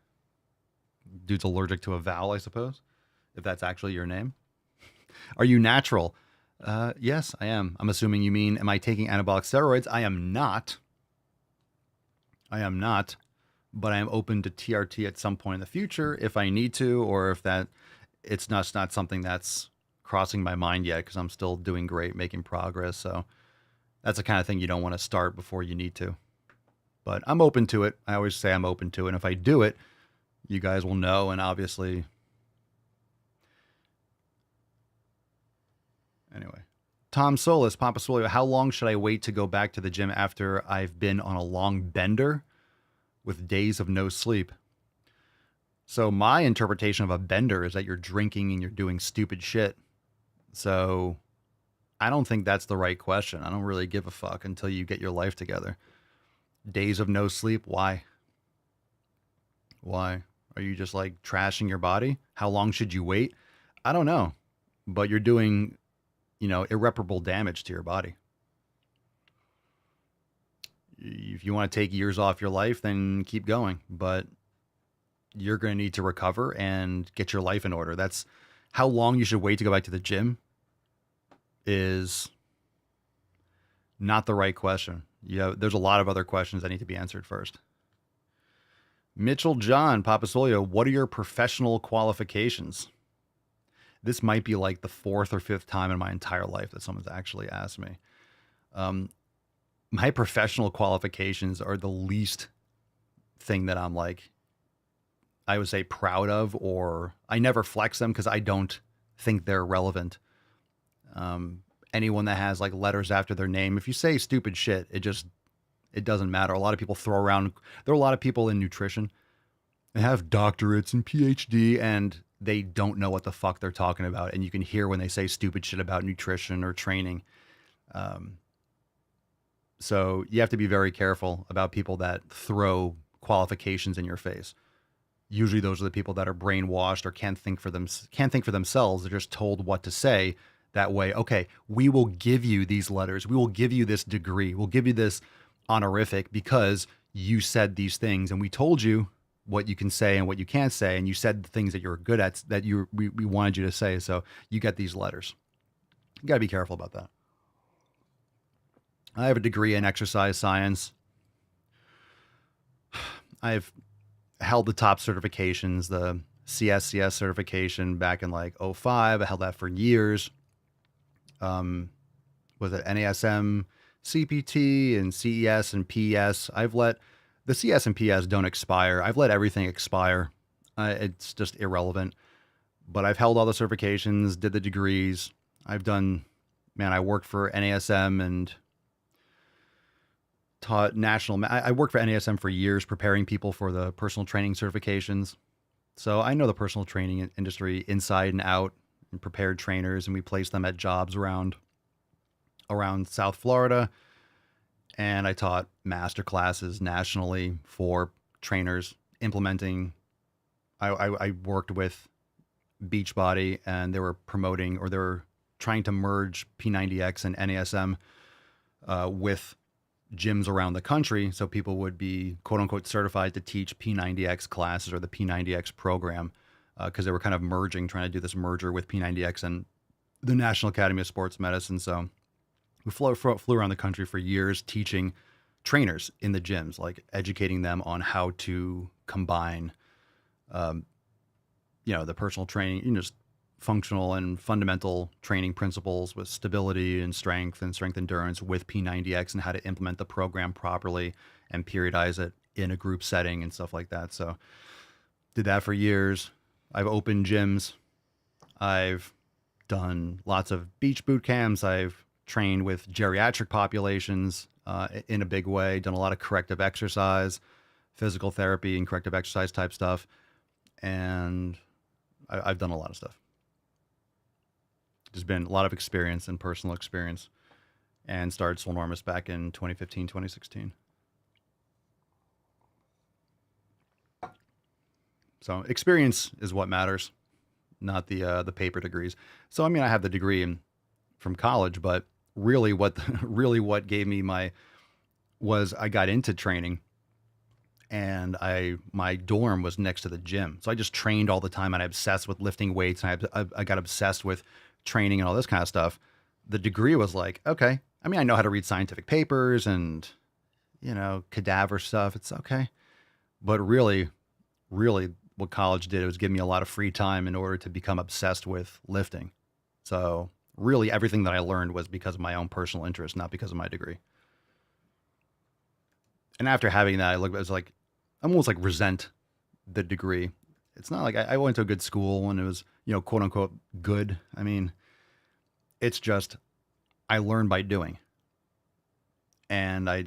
Dude's allergic to a vowel, I suppose, if that's actually your name. Are you natural? Yes, I am. I'm assuming you mean, am I taking anabolic steroids? I am not. But I am open to TRT at some point in the future if I need to, or if it's not something that's crossing my mind yet, because I'm still doing great, making progress. So that's the kind of thing you don't want to start before you need to. But I'm open to it. I always say I'm open to it. And if I do it, you guys will know. And obviously, anyway. Tom Solis, Papa Swolio, how long should I wait to go back to the gym after I've been on a long bender with days of no sleep? So my interpretation of a bender is that you're drinking and you're doing stupid shit. So I don't think that's the right question. I don't really give a fuck until you get your life together. Days of no sleep, why? Why? Are you just like trashing your body? How long should you wait? I don't know. But you're doing, you know, irreparable damage to your body. If you want to take years off your life, then keep going. But you're going to need to recover and get your life in order. That's how long you should wait to go back to the gym is not the right question. There's a lot of other questions that need to be answered first. Mitchell John, Papasolio, what are your professional qualifications? This might be like the fourth or fifth time in my entire life that someone's actually asked me. My professional qualifications are the least thing that I'm like, I would say proud of, or I never flex them because I don't think they're relevant. Anyone that has like letters after their name, if you say stupid shit, it doesn't matter. A lot of people throw around, there are a lot of people in nutrition that have doctorates and PhD and they don't know what the fuck they're talking about. And you can hear when they say stupid shit about nutrition or training. So you have to be very careful about people that throw qualifications in your face. Usually those are the people that are brainwashed or can't think for themselves. They're just told what to say that way. Okay, we will give you these letters. We will give you this degree. We'll give you this honorific because you said these things and we told you what you can say and what you can't say. And you said the things that you're good at that we wanted you to say. So you get these letters. You got to be careful about that. I have a degree in exercise science. I've held the top certifications, the CSCS certification back in like 2005. I held that for years. Was it NASM, CPT, and CES and PS? I've let the CS and PS don't expire. I've let everything expire. It's just irrelevant. But I've held all the certifications, did the degrees. I've done, I worked for NASM and taught national. I worked for NASM for years, preparing people for the personal training certifications. So I know the personal training industry inside and out, and prepared trainers, and we placed them at jobs around South Florida. And I taught master classes nationally for trainers implementing. I worked with Beachbody, and they were promoting, or they were trying to merge P90X and NASM with gyms around the country, so people would be quote unquote certified to teach P90X classes or the P90X program, because they were kind of trying to do this merger with P90X and the National Academy of Sports Medicine. So we flew around the country for years teaching trainers in the gyms, like educating them on how to combine, the personal training, just functional and fundamental training principles with stability and strength endurance with P90X, and how to implement the program properly and periodize it in a group setting and stuff like that. So did that for years. I've opened gyms. I've done lots of beach boot camps. I've trained with geriatric populations in a big way, done a lot of corrective exercise, physical therapy and corrective exercise type stuff. And I've done a lot of stuff. There's been a lot of experience and personal experience, and started Swolenormous back in 2015, 2016. So experience is what matters, not the paper degrees. So, I mean, I have the degree from college, but really what gave me was I got into training, and my dorm was next to the gym. So I just trained all the time, and I obsessed with lifting weights, and I got obsessed with training and all this kind of stuff. The degree was like, okay. I mean, I know how to read scientific papers and, cadaver stuff. It's okay. But really what college did was give me a lot of free time in order to become obsessed with lifting. So really everything that I learned was because of my own personal interest, not because of my degree. And after having that, I was like, I almost like resent the degree. It's not like I went to a good school and it was, quote unquote good. I mean, it's just, I learned by doing. And a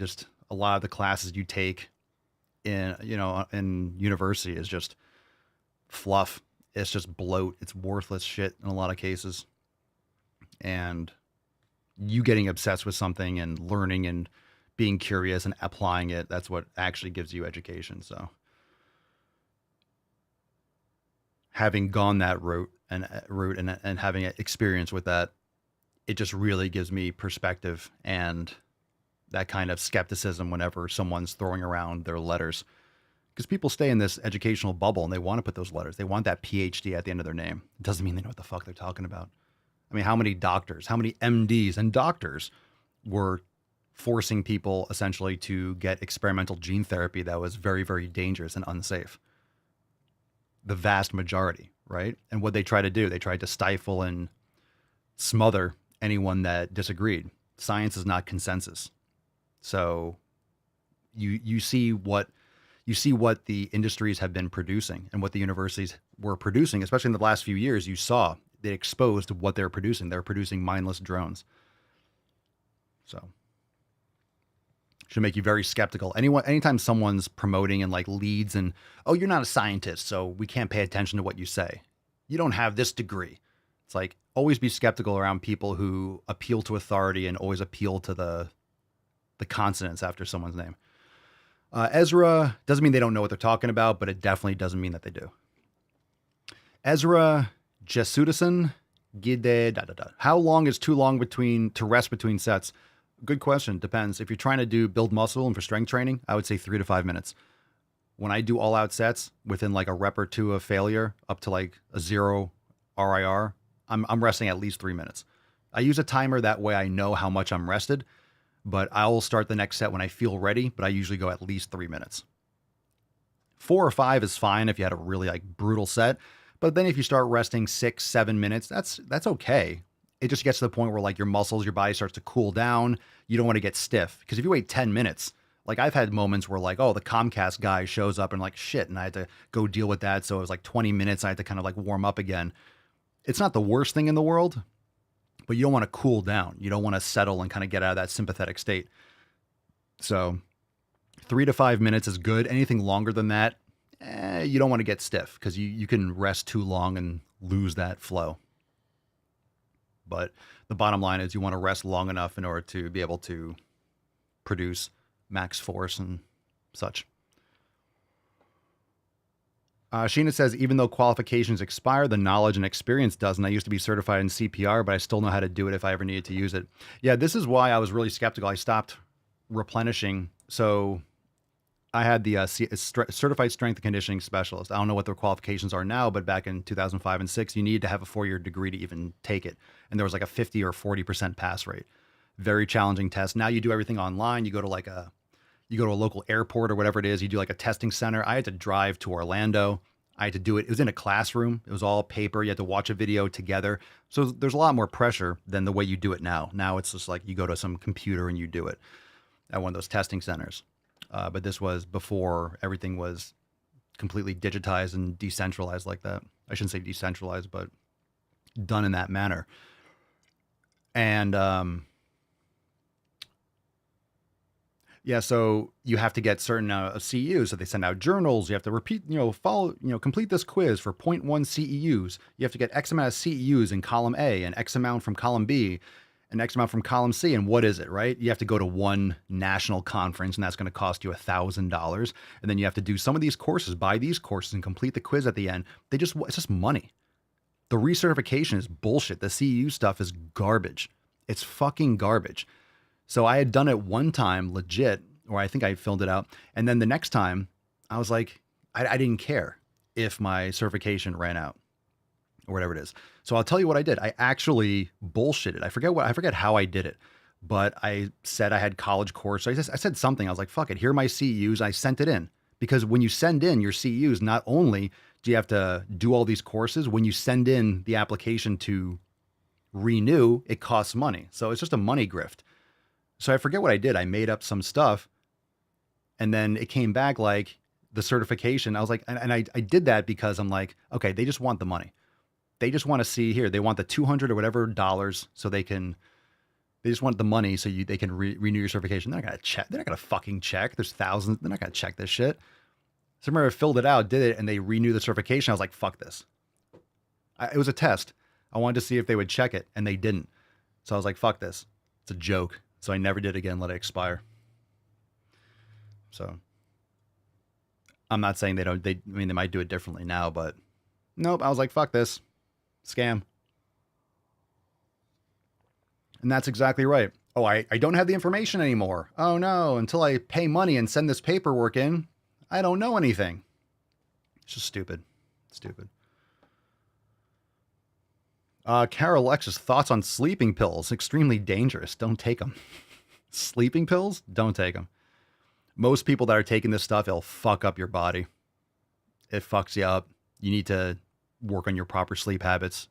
lot of the classes you take in university is just fluff. It's just bloat. It's worthless shit in a lot of cases. And you getting obsessed with something and learning and being curious and applying it, that's what actually gives you education. So having gone that route and having experience with that, it just really gives me perspective and that kind of skepticism whenever someone's throwing around their letters. Because people stay in this educational bubble and they want to put those letters. They want that PhD at the end of their name. It doesn't mean they know what the fuck they're talking about. I mean, how many doctors, how many MDs and doctors were forcing people essentially to get experimental gene therapy that was very, very dangerous and unsafe? The vast majority, right? And what they try to do, they tried to stifle and smother anyone that disagreed. Science is not consensus. So you see what the industries have been producing and what the universities were producing, especially in the last few years. You saw they exposed what they're producing. They're producing mindless drones. So should make you very skeptical. Anytime someone's promoting and like leads and, oh, you're not a scientist, so we can't pay attention to what you say. You don't have this degree. It's like, always be skeptical around people who appeal to authority and always appeal to the consonants after someone's name. Ezra doesn't mean they don't know what they're talking about, but it definitely doesn't mean that they do. Ezra Jesudison, Gide, How long is too long to rest between sets? Good question. Depends. If you're trying to build muscle and for strength training, I would say 3 to 5 minutes. When I do all out sets within like a rep or two of failure up to like a 0 RIR, I'm resting at least 3 minutes. I use a timer, that way I know how much I'm rested, but I'll start the next set when I feel ready, but I usually go at least 3 minutes. 4 or 5 is fine if you had a really like brutal set, but then if you start resting 6, 7 minutes, that's okay. It just gets to the point where like your muscles, your body starts to cool down. You don't want to get stiff, because if you wait 10 minutes, like I've had moments where like, oh, the Comcast guy shows up and like shit, and I had to go deal with that. So it was like 20 minutes. I had to kind of like warm up again. It's not the worst thing in the world, but you don't want to cool down. You don't want to settle and kind of get out of that sympathetic state. So 3 to 5 minutes is good. Anything longer than that, you don't want to get stiff, because you can rest too long and lose that flow. But the bottom line is you want to rest long enough in order to be able to produce max force and such. Sheena says, even though qualifications expire, the knowledge and experience doesn't. I used to be certified in CPR, but I still know how to do it if I ever needed to use it. Yeah, this is why I was really skeptical. I stopped replenishing. So I had the certified strength and conditioning specialist. I don't know what their qualifications are now, but back in 2005 and 6, you needed to have a 4-year degree to even take it. And there was like a 50 or 40% pass rate. Very challenging test. Now you do everything online. You go to like a You go to a local airport or whatever it is, you do like a testing center. I had to drive to Orlando. I had to do it. It was in a classroom. It was all paper. You had to watch a video together. So there's a lot more pressure than the way you do it now. Now it's just like you go to some computer and you do it at one of those testing centers. But this was before everything was completely digitized and decentralized like that. I shouldn't say decentralized, but done in that manner. And yeah, so you have to get certain CEUs. So they send out journals. You have to repeat, complete this quiz for 0.1 CEUs. You have to get X amount of CEUs in column A and X amount from column B and X amount from column C. And what is it, right? You have to go to one national conference, and that's going to cost you $1,000. And then you have to do some of these courses, buy these courses, and complete the quiz at the end. It's just money. The recertification is bullshit. The CEU stuff is garbage. It's fucking garbage. So I had done it one time, legit, or I think I filled it out. And then the next time, I was like, I didn't care if my certification ran out or whatever it is. So I'll tell you what I did. I actually bullshitted. I forget how I did it, but I said I had college course. I said something. I was like, fuck it. Here are my CEUs. I sent it in because when you send in your CEUs, not only do you have to do all these courses, when you send in the application to renew, it costs money. So it's just a money grift. So I forget what I did. I made up some stuff and then it came back like the certification. I was like, and I did that because I'm like, okay, they just want the money. They just want to see here. They want the 200 or whatever dollars so they just want the money so they can renew your certification. They're not going to check. They're not going to fucking check. There's thousands. They're not going to check this shit. So I remember I filled it out, did it, and they renewed the certification. I was like, fuck this. It was a test. I wanted to see if they would check it, and they didn't. So I was like, fuck this. It's a joke. So I never did again, let it expire. So I'm not saying they might do it differently now, but nope. I was like, fuck this. Scam. And that's exactly right. Oh, I don't have the information anymore. Oh no, until I pay money and send this paperwork in, I don't know anything. It's just stupid. Stupid. Carol Alexis, thoughts on sleeping pills. Extremely dangerous. Don't take them. Sleeping pills? Don't take them. Most people that are taking this stuff, it'll fuck up your body. It fucks you up. You need to work on your proper sleep habits.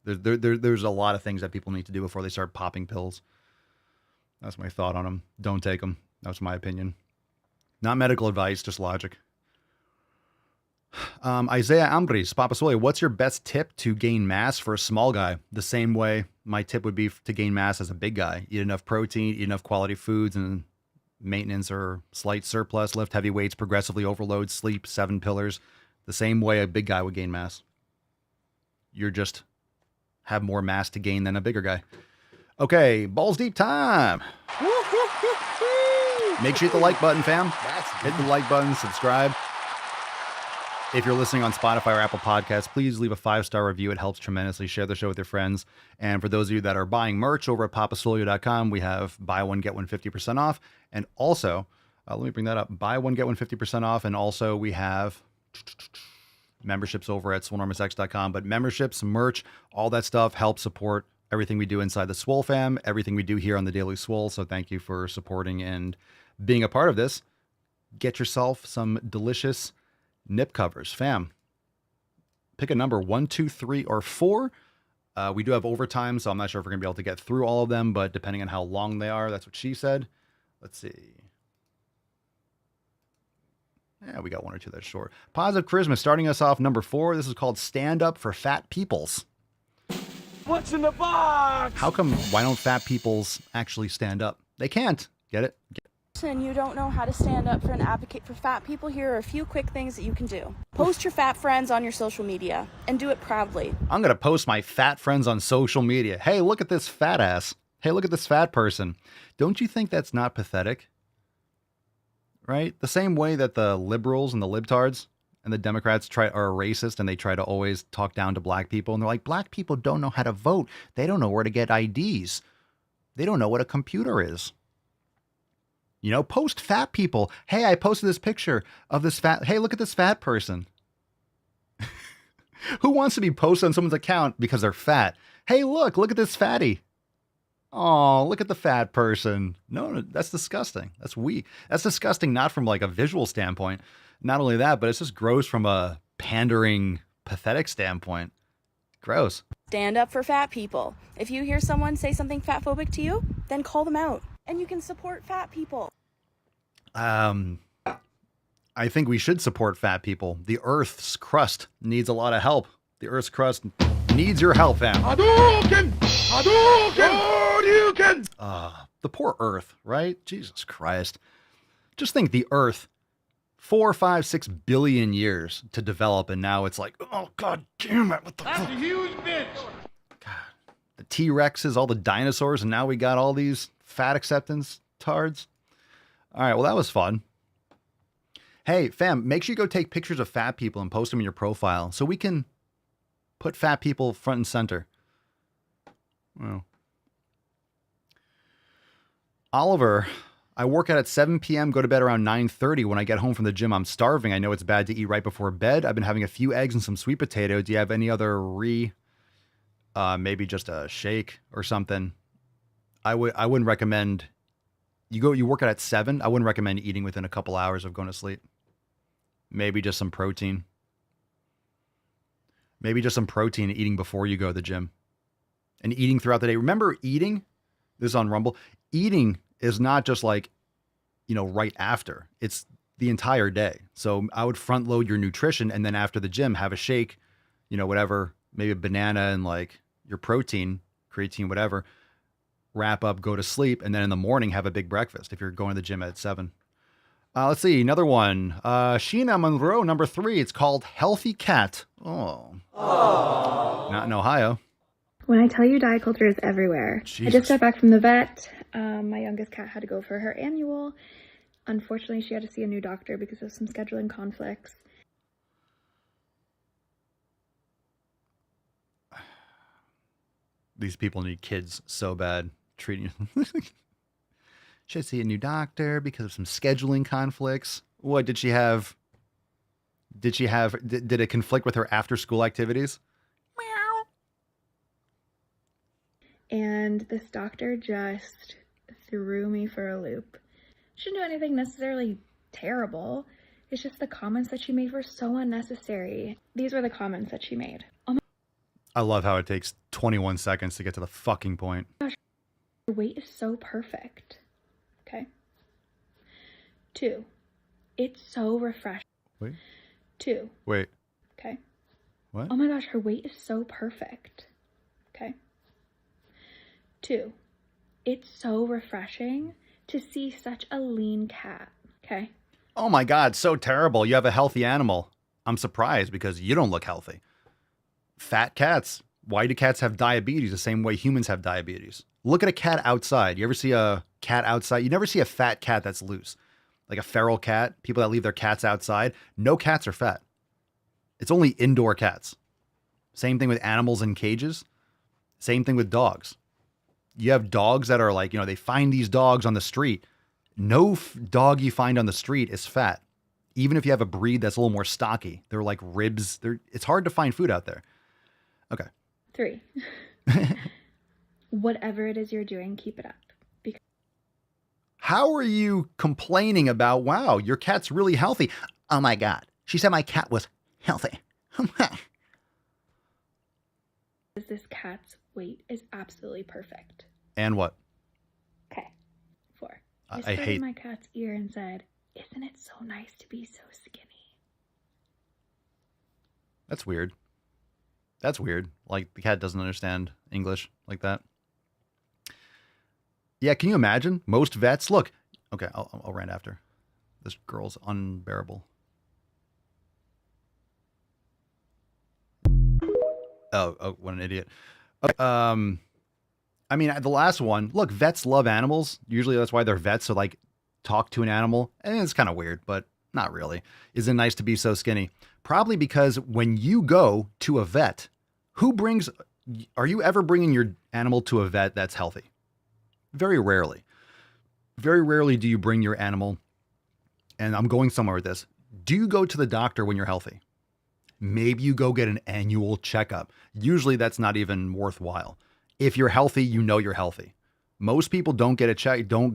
There's a lot of things that people need to do before they start popping pills. That's my thought on them. Don't take them. That's my opinion. Not medical advice, just logic. Isaiah Ambris, Papa Swole, what's your best tip to gain mass for a small guy? The same way my tip would be to gain mass as a big guy. Eat enough protein, eat enough quality foods, and maintenance or slight surplus, lift heavy weights, progressively overload, sleep, 7 pillars. The same way a big guy would gain mass. You're just have more mass to gain than a bigger guy. Okay, balls deep time. Make sure you hit the like button, fam. Hit the like button, subscribe. If you're listening on Spotify or Apple Podcasts, please leave a 5-star review. It helps tremendously. Share the show with your friends. And for those of you that are buying merch over at papasolio.com, we have buy one, get one 50% off. And also, let me bring that up. Buy one, get one 50% off. And also we have memberships over at swolenormousx.com. But memberships, merch, all that stuff helps support everything we do inside the Swole fam, everything we do here on the Daily Swole. So thank you for supporting and being a part of this. Get yourself some delicious nip covers, fam. Pick a number 1, 2, 3, or 4. We do have overtime, so I'm not sure if we're gonna be able to get through all of them, but depending on how long they are, that's what she said. Let's see. Yeah, we got 1 or 2 that's short. Positive Charisma, starting us off, number 4. This is called Stand Up for Fat Peoples. What's in the box? How come, why don't fat peoples actually stand up? They can't. Get it? And you don't know how to stand up for and advocate for fat people, here are a few quick things that you can do. Post your fat friends on your social media and do it proudly. I'm going to post my fat friends on social media. Hey, look at this fat ass. Hey, look at this fat person. Don't you think that's not pathetic? Right? The same way that the liberals and the libtards and the Democrats are racist and they try to always talk down to black people. And they're like, black people don't know how to vote. They don't know where to get IDs. They don't know what a computer is. You know, post fat people. Hey, I posted this picture of this fat. Hey, look at this fat person. Who wants to be posted on someone's account because they're fat? Hey, look at this fatty. Oh, look at the fat person. No, that's disgusting. That's weak. That's disgusting, not from like a visual standpoint. Not only that, but it's just gross from a pandering, pathetic standpoint. Gross. Stand up for fat people. If you hear someone say something fatphobic to you, then call them out. And you can support fat people. I think we should support fat people. The Earth's crust needs a lot of help. The Earth's crust needs your help, fam. Hadouken! Hadouken! The poor Earth, right? Jesus Christ. Just think the Earth, 4, 5, 6 billion years to develop, and now it's like, oh, God damn it. What the fuck? That's a huge bitch! The T-Rexes, all the dinosaurs, and now we got all these fat acceptance tards. All right, well, that was fun. Hey, fam, make sure you go take pictures of fat people and post them in your profile so we can put fat people front and center. Well, Oliver, I work out at 7 p.m., go to bed around 9:30. When I get home from the gym, I'm starving. I know it's bad to eat right before bed. I've been having a few eggs and some sweet potato. Do you have any other maybe just a shake or something? I wouldn't recommend you work out at 7. I wouldn't recommend eating within a couple hours of going to sleep. Maybe just some protein. Maybe just some protein eating before you go to the gym. And eating throughout the day. Remember, eating, this is on Rumble, eating is not just like, right after. It's the entire day. So I would front load your nutrition and then after the gym, have a shake, whatever, maybe a banana and like your protein, creatine, whatever, wrap up, go to sleep. And then in the morning, have a big breakfast if you're going to the gym at 7. Let's see, another one. Sheena Monroe, number 3. It's called Healthy Cat. Oh. Aww. Not in Ohio. When I tell you diet culture is everywhere. Jesus. I just got back from the vet. My youngest cat had to go for her annual. Unfortunately, she had to see a new doctor because of some scheduling conflicts. These people need kids so bad. Treating you. Should see a new doctor because of some scheduling conflicts. What did she have? Did it conflict with her after school activities? And this doctor just threw me for a loop. She didn't do anything necessarily terrible. It's just the comments that she made were so unnecessary. These were the comments that she made. Oh my I love how it takes 21 seconds to get to the fucking point. gosh, your weight is so perfect. Okay. 2, it's so refreshing. Wait. 2. Wait. Okay. What? Oh my gosh, her weight is so perfect. Okay. 2, it's so refreshing to see such a lean cat. Okay. Oh my God, so terrible. You have a healthy animal. I'm surprised because you don't look healthy. Fat cats. Why do cats have diabetes the same way humans have diabetes? Look at a cat outside. You ever see a cat outside? You never see a fat cat that's loose. Like a feral cat, people that leave their cats outside. No cats are fat. It's only indoor cats. Same thing with animals in cages. Same thing with dogs. You have dogs that are like, they find these dogs on the street. No dog you find on the street is fat. Even if you have a breed that's a little more stocky. They're like ribs. It's hard to find food out there. Okay. 3, whatever it is you're doing, keep it up. Because how are you complaining about, wow, your cat's really healthy? Oh my God. She said my cat was healthy. this cat's weight is absolutely perfect. And what? Okay. 4. I Whispered hate in my cat's ear and said, "Isn't it so nice to be so skinny?" That's weird. That's weird. Like the cat doesn't understand English like that. Yeah, can you imagine? Most vets, look. Okay, I'll rant after. This girl's unbearable. Oh, what an idiot. Okay, I mean, the last one, look, vets love animals. Usually that's why they're vets. So like talk to an animal. And it's kind of weird, but not really. Is it nice to be so skinny? Probably because when you go to a vet, are you ever bringing your animal to a vet that's healthy? Very rarely. Very rarely do you bring your animal, and I'm going somewhere with this. Do you go to the doctor when you're healthy? Maybe you go get an annual checkup. Usually that's not even worthwhile. If you're healthy, you know you're healthy. Most people don't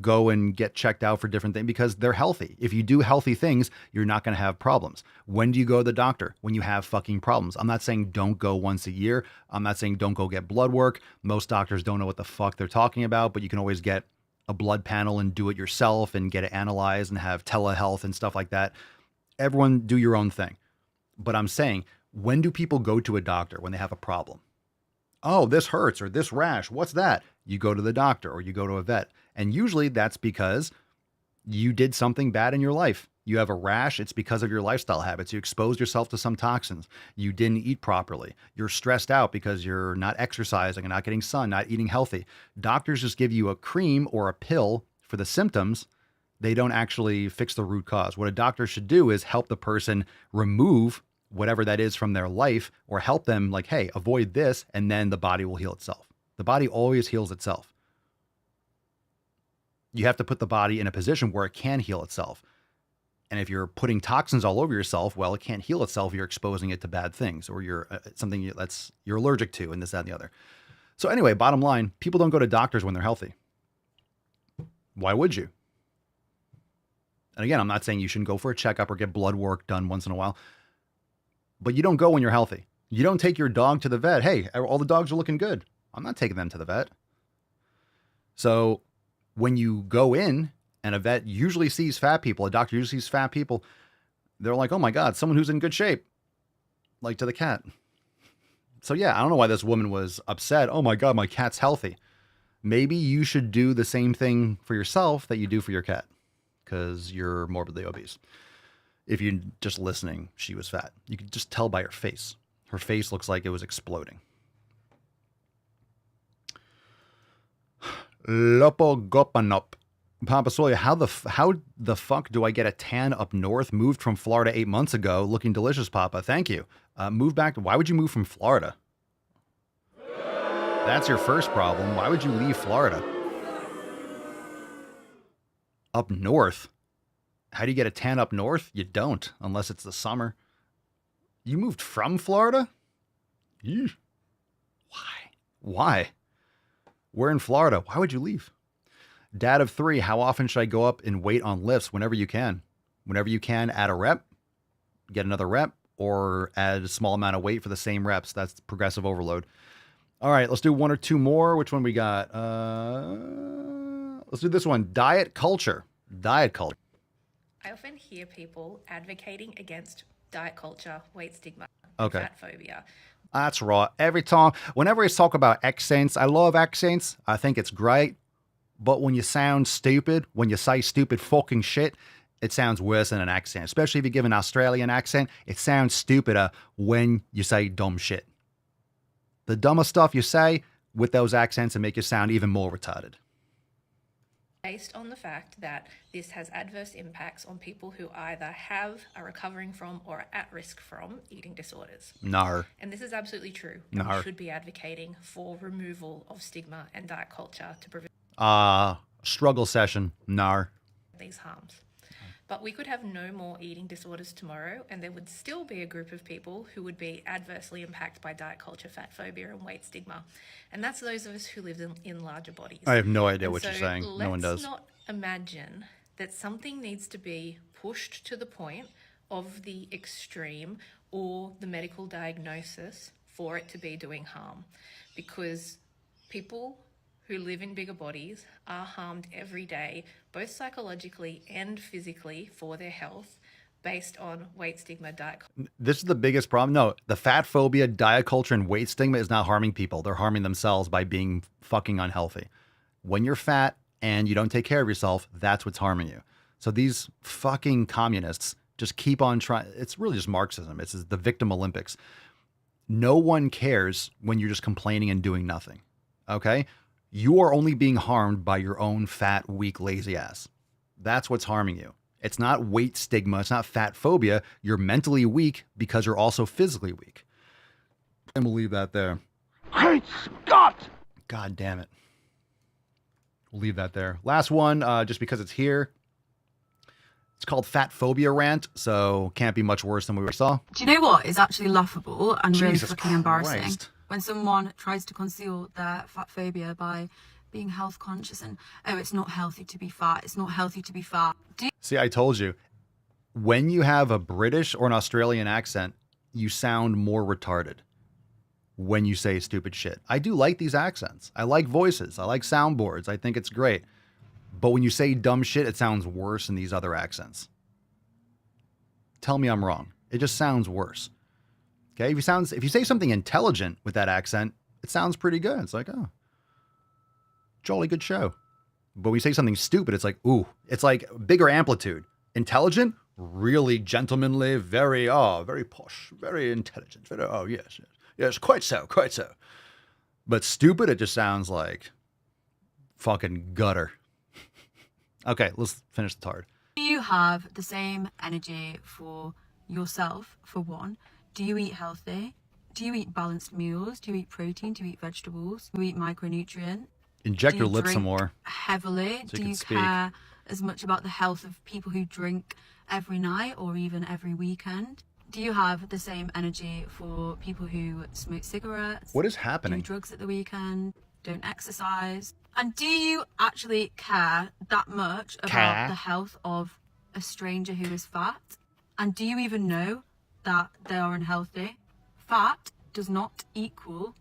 go and get checked out for different things because they're healthy. If you do healthy things, you're not going to have problems. When do you go to the doctor? When you have fucking problems. I'm not saying don't go once a year. I'm not saying don't go get blood work. Most doctors don't know what the fuck they're talking about, but you can always get a blood panel and do it yourself and get it analyzed and have telehealth and stuff like that. Everyone do your own thing. But I'm saying, when do people go to a doctor when they have a problem? Oh, this hurts or this rash. What's that? You go to the doctor or you go to a vet. And usually that's because you did something bad in your life. You have a rash. It's because of your lifestyle habits. You exposed yourself to some toxins. You didn't eat properly. You're stressed out because you're not exercising and not getting sun, not eating healthy. Doctors just give you a cream or a pill for the symptoms. They don't actually fix the root cause. What a doctor should do is help the person remove whatever that is from their life, or help them like, hey, avoid this, and then the body will heal itself. The body always heals itself. You have to put the body in a position where it can heal itself. And if you're putting toxins all over yourself, well, it can't heal itself. You're exposing it to bad things, or you're something that's you're allergic to, and this, that, and the other. So anyway, bottom line, people don't go to doctors when they're healthy. Why would you? And again, I'm not saying you shouldn't go for a checkup or get blood work done once in a while. But you don't go when you're healthy. You don't take your dog to the vet. Hey, all the dogs are looking good. I'm not taking them to the vet. So when you go in and a vet usually sees fat people, a doctor usually sees fat people, they're like, oh my God, someone who's in good shape. Like to the cat. So yeah, I don't know why this woman was upset. Oh my God, my cat's healthy. Maybe you should do the same thing for yourself that you do for your cat because you're morbidly obese. If you're just listening, she was fat. You could just tell by her face. Her face looks like it was exploding. Lopogopanop. Papa Soya, how the fuck do I get a tan up north? Moved from Florida 8 months ago. Looking delicious, Papa. Thank you. Move back. Why would you move from Florida? That's your first problem. Why would you leave Florida? Up north? How do you get a tan up north? You don't, unless it's the summer. You moved from Florida? Eesh. Why? We're in Florida. Why would you leave? Dad of 3, how often should I go up in weight on lifts? Whenever you can. Whenever you can, add a rep, get another rep, or add a small amount of weight for the same reps. That's progressive overload. All right, let's do one or two more. Which one we got? Let's do this one. Diet culture. Diet culture. I often hear people advocating against diet culture, weight stigma, Okay. fat phobia. That's right. Every time, whenever I talk about accents, I love accents. I think it's great. But when you sound stupid, when you say stupid fucking shit, it sounds worse than an accent. Especially if you give an Australian accent, it sounds stupider when you say dumb shit. The dumber stuff you say with those accents will make you sound even more retarded. Based on the fact that this has adverse impacts on people who either have, are recovering from, or are at risk from eating disorders. No. And this is absolutely true. No. We should be advocating for removal of stigma and diet culture to prevent Struggle session. No. these harms. But we could have no more eating disorders tomorrow, and there would still be a group of people who would be adversely impacted by diet culture, fat phobia, and weight stigma. And that's those of us who live in larger bodies. I have no idea And what so you're saying. No one does. Let's not imagine that something needs to be pushed to the point of the extreme or the medical diagnosis for it to be doing harm. Because people who live in bigger bodies are harmed every day, both psychologically and physically for their health, based on weight stigma, diet culture. This is the biggest problem. No, the fat phobia, diet culture, and weight stigma is not harming people. They're harming themselves by being fucking unhealthy. When you're fat and you don't take care of yourself, that's what's harming you. So these fucking communists just keep on trying. It's really just Marxism. It's the victim Olympics. No one cares when you're just complaining and doing nothing. Okay? You are only being harmed by your own fat, weak, lazy ass. That's what's harming you. It's not weight stigma. It's not fat phobia. You're mentally weak because you're also physically weak. And we'll leave that there. Great Scott! God damn it. We'll leave that there. Last one, just because it's here. It's called Fat Phobia Rant, so can't be much worse than we saw. Do you know what is actually laughable and really Jesus fucking embarrassing? Christ. When someone tries to conceal their fat phobia by being health conscious and, oh, it's not healthy to be fat. It's not healthy to be fat. See, I told you, when you have a British or an Australian accent, you sound more retarded when you say stupid shit. I do like these accents. I like voices. I like soundboards. I think it's great. But when you say dumb shit, it sounds worse in these other accents. Tell me I'm wrong. It just sounds worse. Okay? If you say something intelligent with that accent, it sounds pretty good. It's like, oh, jolly good show. But when you say something stupid, it's like, ooh, it's like bigger amplitude. Intelligent, really gentlemanly, very posh, very intelligent. Yes, quite so. But stupid, it just sounds like fucking gutter. Okay, let's finish the tard. Do you have the same energy for yourself, for one? Do you eat healthy? Do you eat balanced meals? Do you eat protein? Do you eat vegetables? Do you eat micronutrient? Inject your lips some more. Heavily? So do you speak. care as much about the health of people who drink every night or even every weekend? Do you have the same energy for people who smoke cigarettes? What is happening? Do drugs at the weekend? Don't exercise? And do you actually care that much about the health of a stranger who is fat? And do you even know that they are unhealthy? Fat does not equal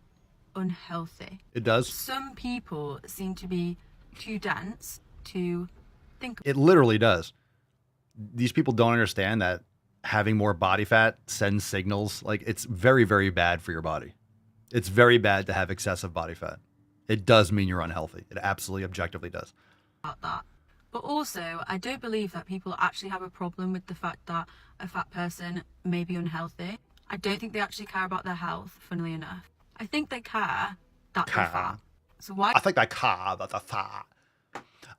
unhealthy. It does. Some people seem to be too dense to think. It literally does. These people don't understand that having more body fat sends signals. Like, it's very, very bad for your body. It's very bad to have excessive body fat. It does mean you're unhealthy. It absolutely, objectively does. About that. But also, I don't believe that people actually have a problem with the fact that a fat person may be unhealthy. I don't think they actually care about their health, funnily enough. I think they care that they're fat. So why? I think they care that they're fat.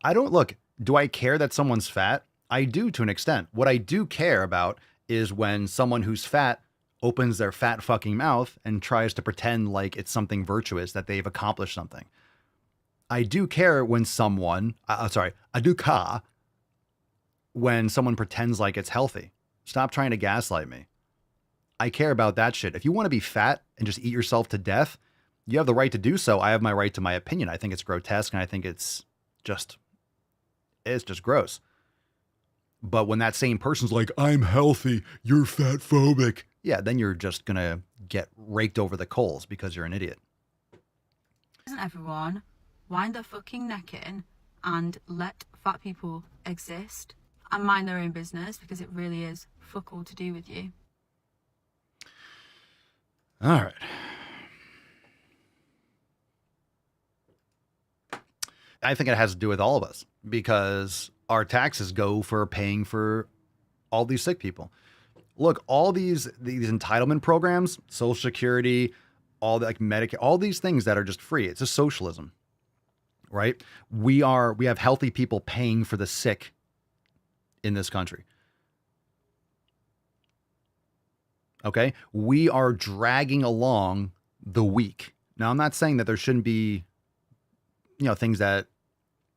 I don't look. Do I care that someone's fat? I do to an extent. What I do care about is when someone who's fat opens their fat fucking mouth and tries to pretend like it's something virtuous, that they've accomplished something. I do care when someone, I do care when someone pretends like it's healthy. Stop trying to gaslight me. I care about that shit. If you want to be fat and just eat yourself to death, you have the right to do so. I have my right to my opinion. I think it's grotesque and I think it's just gross. But when that same person's like, I'm healthy, you're fat phobic. Yeah, then you're just going to get raked over the coals because you're an idiot. Doesn't everyone wind their fucking neck in and let fat people exist and mind their own business, because it really is fuck all to do with you? All right. I think it has to do with all of us because our taxes go for paying for all these sick people. Look, all these entitlement programs, Social Security, all the, like Medicare, all these things that are just free. It's just socialism, right? We have healthy people paying for the sick in this country. Okay. We are dragging along the weak. Now, I'm not saying that there shouldn't be, things that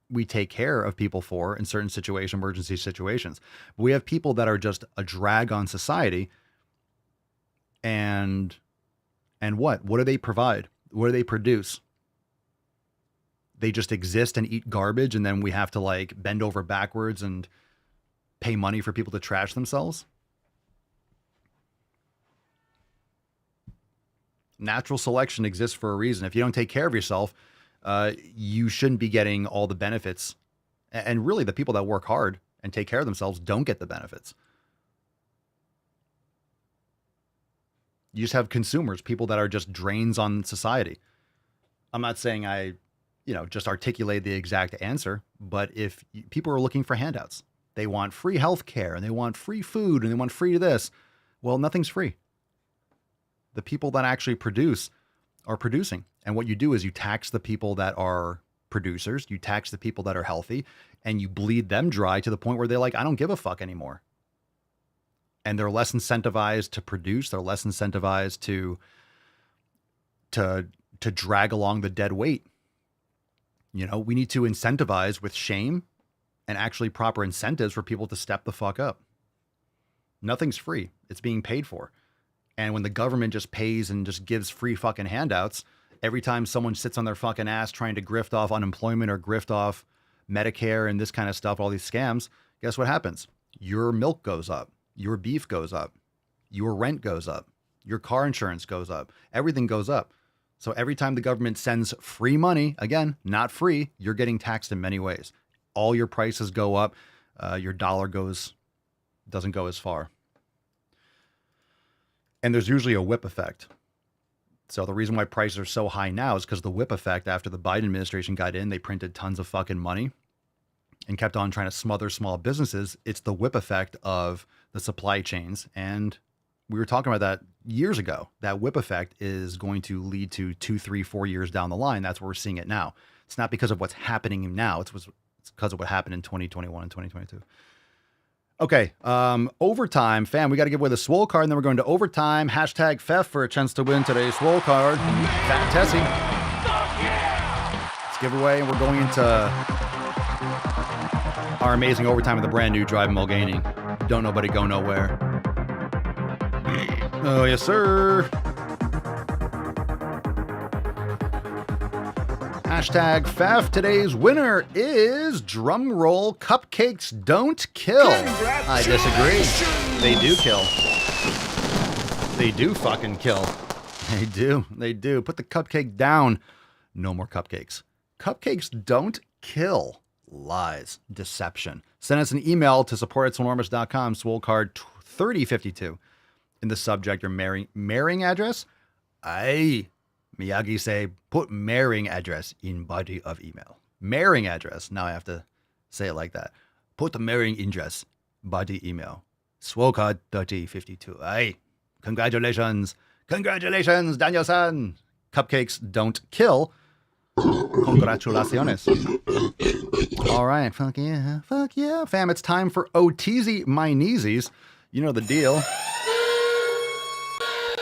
we take care of people for in certain situations, emergency situations. But we have people that are just a drag on society. And what do they provide? What do they produce? They just exist and eat garbage. And then we have to like bend over backwards and pay money for people to trash themselves. Natural selection exists for a reason. If you don't take care of yourself, you shouldn't be getting all the benefits. And really, the people that work hard and take care of themselves don't get the benefits. You just have consumers, people that are just drains on society. I'm not saying I, just articulate the exact answer, but if people are looking for handouts, they want free health care and they want free food and they want free this, well, nothing's free. The people that actually produce are producing. And what you do is you tax the people that are producers, you tax the people that are healthy, and you bleed them dry to the point where they're like, I don't give a fuck anymore. And they're less incentivized to produce. They're less incentivized to drag along the dead weight. We need to incentivize with shame and actually proper incentives for people to step the fuck up. Nothing's free. It's being paid for. And when the government just pays and just gives free fucking handouts, Every time someone sits on their fucking ass trying to grift off unemployment or grift off Medicare and this kind of stuff, all these scams, guess what happens? Your milk goes up. Your beef goes up. Your rent goes up. Your car insurance goes up. Everything goes up. So every time the government sends free money, again, not free, you're getting taxed in many ways. All your prices go up. Your dollar doesn't go as far. And there's usually a whip effect. So the reason why prices are so high now is because the whip effect, after the Biden administration got in, they printed tons of fucking money and kept on trying to smother small businesses. It's the whip effect of the supply chains. And we were talking about that years ago. That whip effect is going to lead to 2, 3, 4 years down the line. That's where we're seeing it now. It's not because of what's happening now. It's because of what happened in 2021 and 2022. Okay, overtime. Fam, we got to give away the Swole card, and then we're going to overtime. Hashtag Fef for a chance to win today's Swole card. Fat Tessie. Let's give away, and we're going into our amazing overtime with the brand new Drive Mulvaney. Don't nobody go nowhere. Oh, yes, sir. Hashtag Faf. Today's winner is, drumroll, Cupcakes Don't Kill. I disagree. They do kill. They do fucking kill. They do. They do. Put the cupcake down. No more cupcakes. Cupcakes don't kill. Lies. Deception. Send us an email to support@swolenormous.com. Swole card 3052. In the subject, your marrying address. Aye. Miyagi say, put marrying address in body of email. Marrying address. Now I have to say it like that. Put the marrying address, body email. Swole card 3052. Aye. Congratulations. Congratulations, Daniel-san. Cupcakes don't kill. Congratulaciones. All right. Fuck yeah. Fuck yeah. Fam, it's time for OTZ My Kneesies. You know the deal.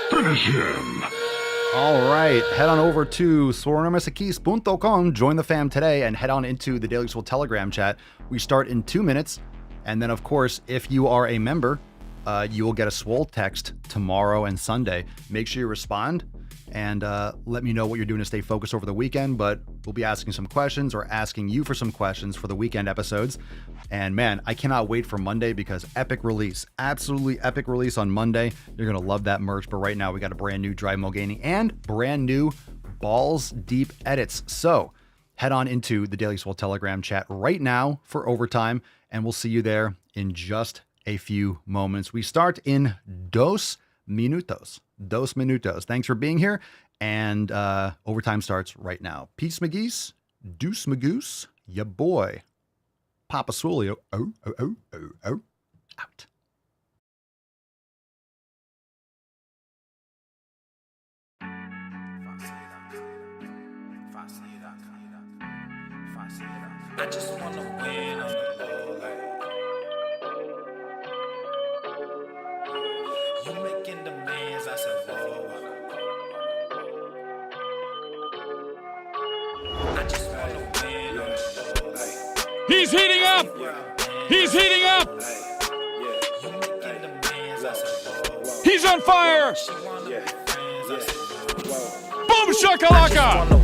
Finish him. All right, head on over to swolenormousaquis.com, join the fam today, and head on into the Daily Swole Telegram chat. We start in 2 minutes, and then, of course, if you are a member, you will get a Swole text tomorrow and Sunday. Make sure you respond, and let me know what you're doing to stay focused over the weekend, but we'll be asking some questions or asking you for some questions for the weekend episodes. And man, I cannot wait for Monday because epic release, absolutely epic release on Monday. You're going to love that merch. But right now we got a brand new Dry Mulvaney and brand new Balls Deep edits. So head on into the Daily Swole Telegram chat right now for overtime, and we'll see you there in just a few moments. We start in 2 minutos. 2 minutos. Thanks for being here. And overtime starts right now. Peace, McGeese. Deuce, Magoose. Ya boy. Papa Swolio. Oh, oh, oh, oh, oh. Out. I just wanna win on the low, like you making demands, I said whoa. I just wanna win on the low, like he's heating up. He's heating up. you making demands, I said whoa. He's on fire. She wanna be friends, I said whoa. Boom shakalaka.